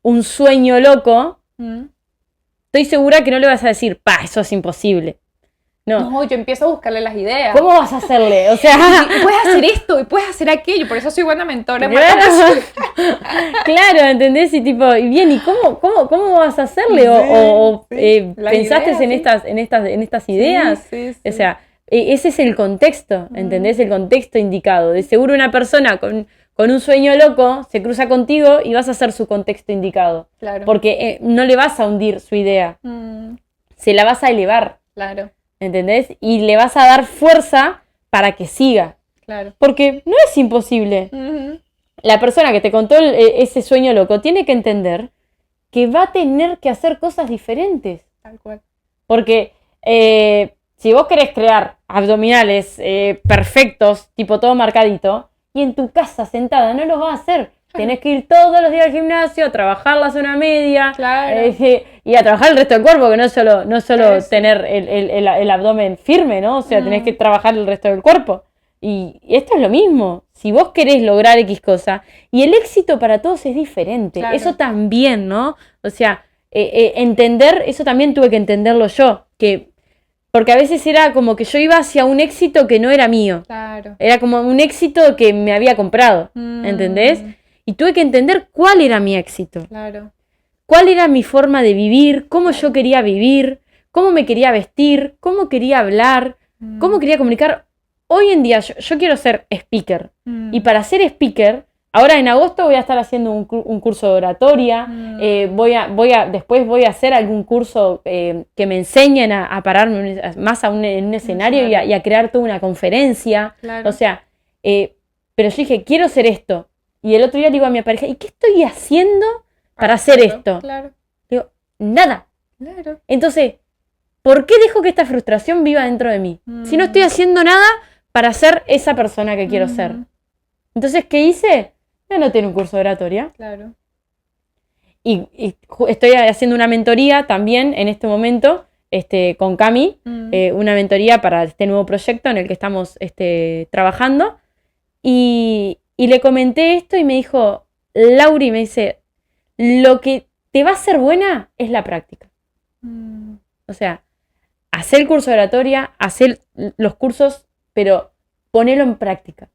un sueño loco, estoy segura que no le vas a decir, eso es imposible. No, yo empiezo a buscarle las ideas. ¿Cómo vas a hacerle? O sea, y puedes hacer esto y puedes hacer aquello, por eso soy buena mentora. Claro, ¿entendés? Y tipo, y bien, ¿y cómo vas a hacerle? ¿Pensaste en estas ideas? Sí. O sea, ese es el contexto, ¿entendés? El contexto indicado. De seguro una persona con un sueño loco se cruza contigo y vas a hacer su contexto indicado. Claro. Porque no le vas a hundir su idea. Se la vas a elevar. Claro. ¿Entendés? Y le vas a dar fuerza para que siga. Claro. Porque no es imposible. La persona que te contó ese sueño loco tiene que entender que va a tener que hacer cosas diferentes. Tal cual. Porque si vos querés crear abdominales perfectos, tipo todo marcadito, y en tu casa sentada no los vas a hacer. Tenés que ir todos los días al gimnasio, a trabajar la zona media, claro. Y a trabajar el resto del cuerpo, que no solo tener el abdomen firme, ¿no? O sea, tenés que trabajar el resto del cuerpo. Y esto es lo mismo. Si vos querés lograr X cosa, y el éxito para todos es diferente. Claro. Eso también, ¿no? O sea, entender, eso también tuve que entenderlo yo, porque a veces era como que yo iba hacia un éxito que no era mío. Claro. Era como un éxito que me había comprado, ¿entendés? Y tuve que entender cuál era mi éxito. Claro. Cuál era mi forma de vivir, cómo yo quería vivir, cómo me quería vestir, cómo quería hablar, cómo quería comunicar. Hoy en día yo quiero ser speaker. Y para ser speaker, ahora en agosto voy a estar haciendo un curso de oratoria. Después voy a hacer algún curso que me enseñen a pararme más en un escenario y a crear toda una conferencia. Claro. O sea, pero yo dije, quiero hacer esto. Y el otro día le digo a mi pareja, ¿y qué estoy haciendo para hacer esto? Claro. Digo, nada. Claro. Entonces, ¿por qué dejo que esta frustración viva dentro de mí? Si no estoy haciendo nada para ser esa persona que quiero ser. Entonces, ¿qué hice? Me anoté en un curso de oratoria. Claro. Y estoy haciendo una mentoría también en este momento con Cami, una mentoría para este nuevo proyecto en el que estamos trabajando. Y le comenté esto y me dijo, Lauri, me dice, lo que te va a hacer buena es la práctica. O sea, hacer el curso de oratoria, hacer los cursos, pero ponelo en práctica.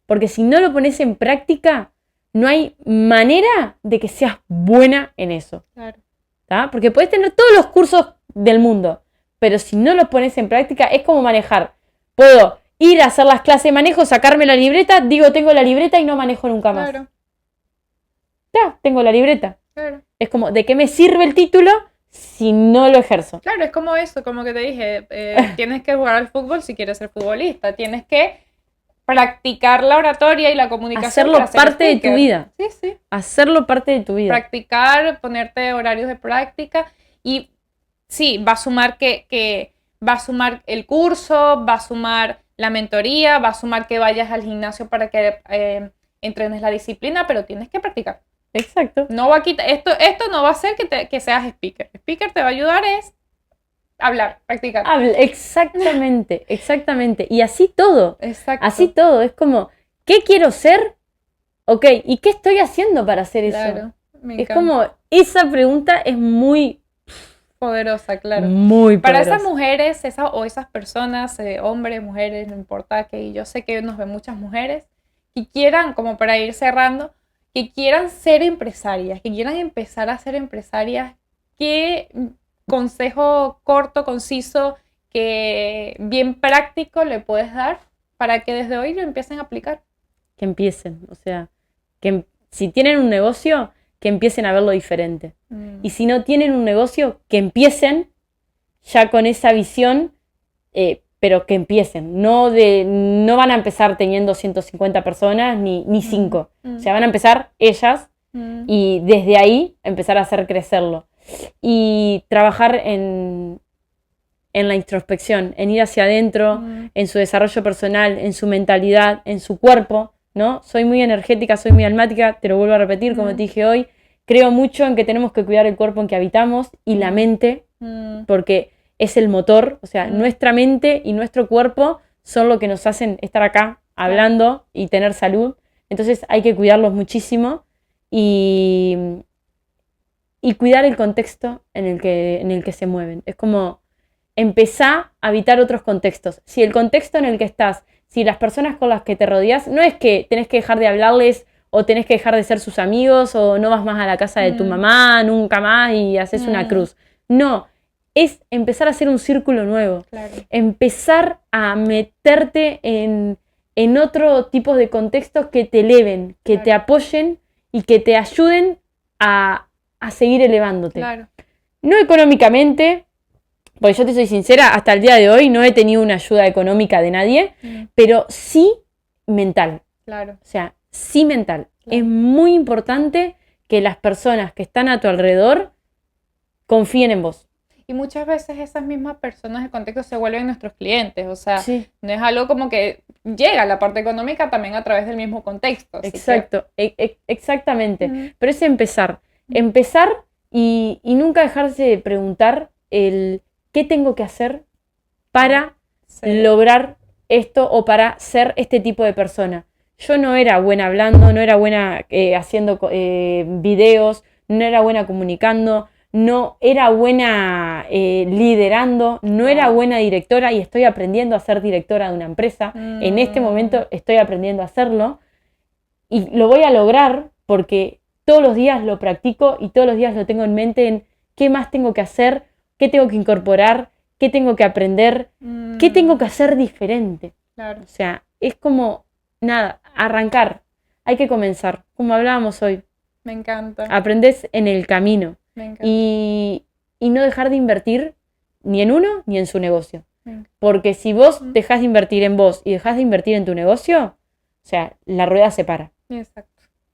Porque si no lo pones en práctica, no hay manera de que seas buena en eso. Claro. ¿Tá? Porque puedes tener todos los cursos del mundo, pero si no los pones en práctica, es como manejar. Puedo ir a hacer las clases de manejo, sacarme la libreta, digo tengo la libreta y no manejo nunca más. Claro. Ya, tengo la libreta. Claro. Es como, ¿de qué me sirve el título si no lo ejerzo? Claro, es como eso, como que te dije, tienes que jugar al fútbol si quieres ser futbolista, tienes que practicar la oratoria y la comunicación. Hacerlo para ser parte de tu speaker. vida. Sí, sí. Hacerlo parte de tu vida. Practicar, ponerte horarios de práctica y sí, va a sumar va a sumar el curso, va a sumar la mentoría, va a sumar que vayas al gimnasio para que entrenes la disciplina, pero tienes que practicar. Exacto. No va a quitar, esto no va a hacer que seas speaker. Speaker te va a ayudar es hablar, practicar. Exactamente, exactamente. Y así todo. Exacto. Así todo. Es como, ¿qué quiero ser? Ok, ¿y qué estoy haciendo para hacer Claro, eso? me Es encanta. como, esa pregunta es muy Poderosa, claro. Muy Para poderosa. esas mujeres o esas personas, hombres, mujeres, no importa, que yo sé que nos ven muchas mujeres, que quieran, como para ir cerrando, que quieran ser empresarias, que quieran empezar a ser empresarias, ¿qué consejo corto, conciso, que bien práctico le puedes dar para que desde hoy lo empiecen a aplicar? Que empiecen, o sea, si tienen un negocio, que empiecen a verlo diferente. Y si no tienen un negocio, que empiecen ya con esa visión, pero que empiecen. No van a empezar teniendo 150 personas ni 5. O sea, van a empezar ellas y desde ahí empezar a hacer crecerlo. Y trabajar en la introspección, en ir hacia adentro, en su desarrollo personal, en su mentalidad, en su cuerpo, ¿no? Soy muy energética, soy muy almática, te lo vuelvo a repetir, como te dije hoy. Creo mucho en que tenemos que cuidar el cuerpo en que habitamos y la mente, porque es el motor, o sea, nuestra mente y nuestro cuerpo son lo que nos hacen estar acá hablando y tener salud. Entonces hay que cuidarlos muchísimo y cuidar el contexto en el que se mueven. Es como empezá a habitar otros contextos. Si el contexto en el que estás, si las personas con las que te rodeas, no es que tenés que dejar de hablarles o tenés que dejar de ser sus amigos o no vas más a la casa de tu mamá nunca más y haces una cruz. No, es empezar a hacer un círculo nuevo. Claro. Empezar a meterte en otro tipo de contextos que te eleven, que te apoyen y que te ayuden a seguir elevándote. Claro. No económicamente, porque yo te soy sincera, hasta el día de hoy no he tenido una ayuda económica de nadie, pero sí mental. Claro. O sea, sí mental. Claro. Es muy importante que las personas que están a tu alrededor confíen en vos. Y muchas veces esas mismas personas de contexto se vuelven nuestros clientes, o sea, no es algo como que llega la parte económica también a través del mismo contexto. Exacto, exactamente. Pero es empezar y nunca dejarse de preguntar qué tengo que hacer para lograr esto o para ser este tipo de persona. Yo no era buena hablando, no era buena haciendo videos, no era buena comunicando, no era buena liderando, no era buena directora y estoy aprendiendo a ser directora de una empresa. En este momento estoy aprendiendo a hacerlo y lo voy a lograr porque todos los días lo practico y todos los días lo tengo en mente en qué más tengo que hacer, qué tengo que incorporar, qué tengo que aprender, qué tengo que hacer diferente. Claro. O sea, es como, nada, arrancar. Hay que comenzar, como hablábamos hoy. Me encanta. Aprendés en el camino. Me encanta. Y no dejar de invertir ni en uno ni en su negocio. Porque si vos dejás de invertir en vos y dejás de invertir en tu negocio, o sea, la rueda se para. Exacto.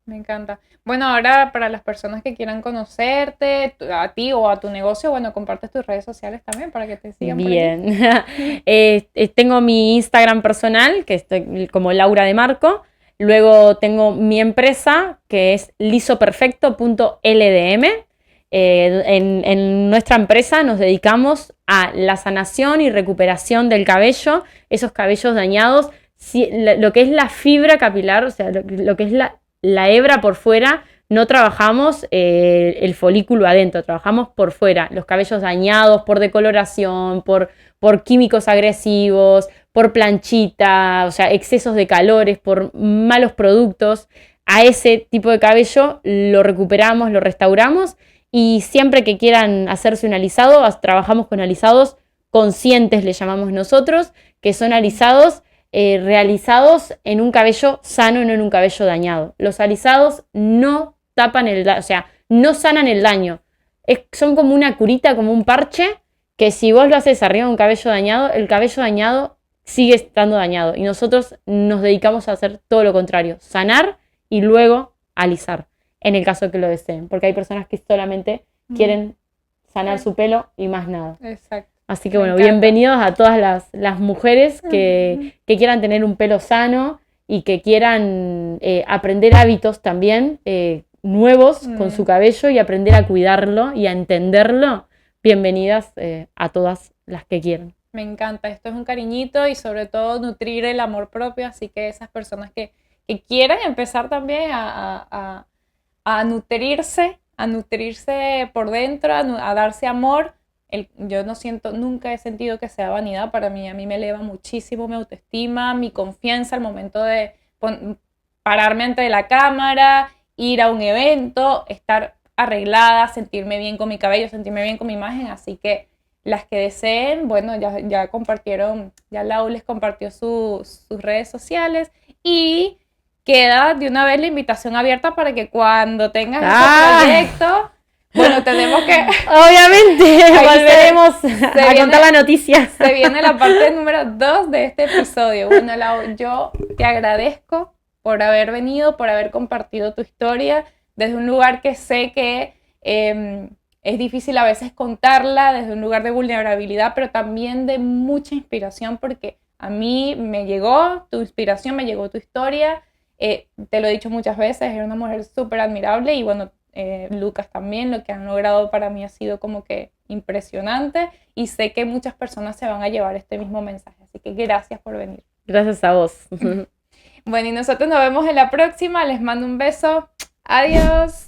Me encanta. Bueno, ahora para las personas que quieran conocerte, a ti o a tu negocio, bueno, compartes tus redes sociales también para que te sigan. Bien. Tengo mi Instagram personal, que estoy como Laura de Marco. Luego tengo mi empresa, que es lisoperfecto.ldm. En nuestra empresa nos dedicamos a la sanación y recuperación del cabello, esos cabellos dañados, lo que es la fibra capilar, o sea, lo que es la hebra por fuera, no trabajamos el folículo adentro, trabajamos por fuera, los cabellos dañados por decoloración, por químicos agresivos, por planchita, o sea, excesos de calores, por malos productos. A ese tipo de cabello lo recuperamos, lo restauramos y siempre que quieran hacerse un alisado, trabajamos con alisados conscientes, le llamamos nosotros, que son alisados realizados en un cabello sano y no en un cabello dañado. Los alisados no tapan o sea, no sanan el daño. Son como una curita, como un parche, que si vos lo haces arriba de un cabello dañado, el cabello dañado sigue estando dañado. Y nosotros nos dedicamos a hacer todo lo contrario, sanar y luego alisar, en el caso que lo deseen. Porque hay personas que solamente quieren sanar su pelo y más nada. Exacto. Así que bueno, bienvenidos a todas las mujeres que quieran tener un pelo sano y que quieran aprender hábitos también nuevos con su cabello y aprender a cuidarlo y a entenderlo. Bienvenidas a todas las que quieran. Me encanta, esto es un cariñito y sobre todo nutrir el amor propio, así que esas personas que quieran empezar también a nutrirse por dentro, a darse amor. Yo nunca he sentido que sea vanidad para mí. A mí me eleva muchísimo mi autoestima, mi confianza al momento de pararme ante la cámara, ir a un evento, estar arreglada, sentirme bien con mi cabello, sentirme bien con mi imagen. Así que las que deseen, bueno, ya compartieron, ya Lau les compartió sus redes sociales y queda de una vez la invitación abierta para que cuando tengas este proyecto, bueno, tenemos que... Obviamente, volveremos a contar la noticia. Se viene la parte número 2 de este episodio. Bueno, Lau, yo te agradezco por haber venido, por haber compartido tu historia desde un lugar que sé que es difícil a veces contarla, desde un lugar de vulnerabilidad, pero también de mucha inspiración, porque a mí me llegó tu inspiración, me llegó tu historia. Te lo he dicho muchas veces, eres una mujer súper admirable y bueno, Lucas también, lo que han logrado para mí ha sido como que impresionante y sé que muchas personas se van a llevar este mismo mensaje, así que gracias por venir. Gracias a vos. Bueno, y nosotros nos vemos en la próxima, les mando un beso, adiós.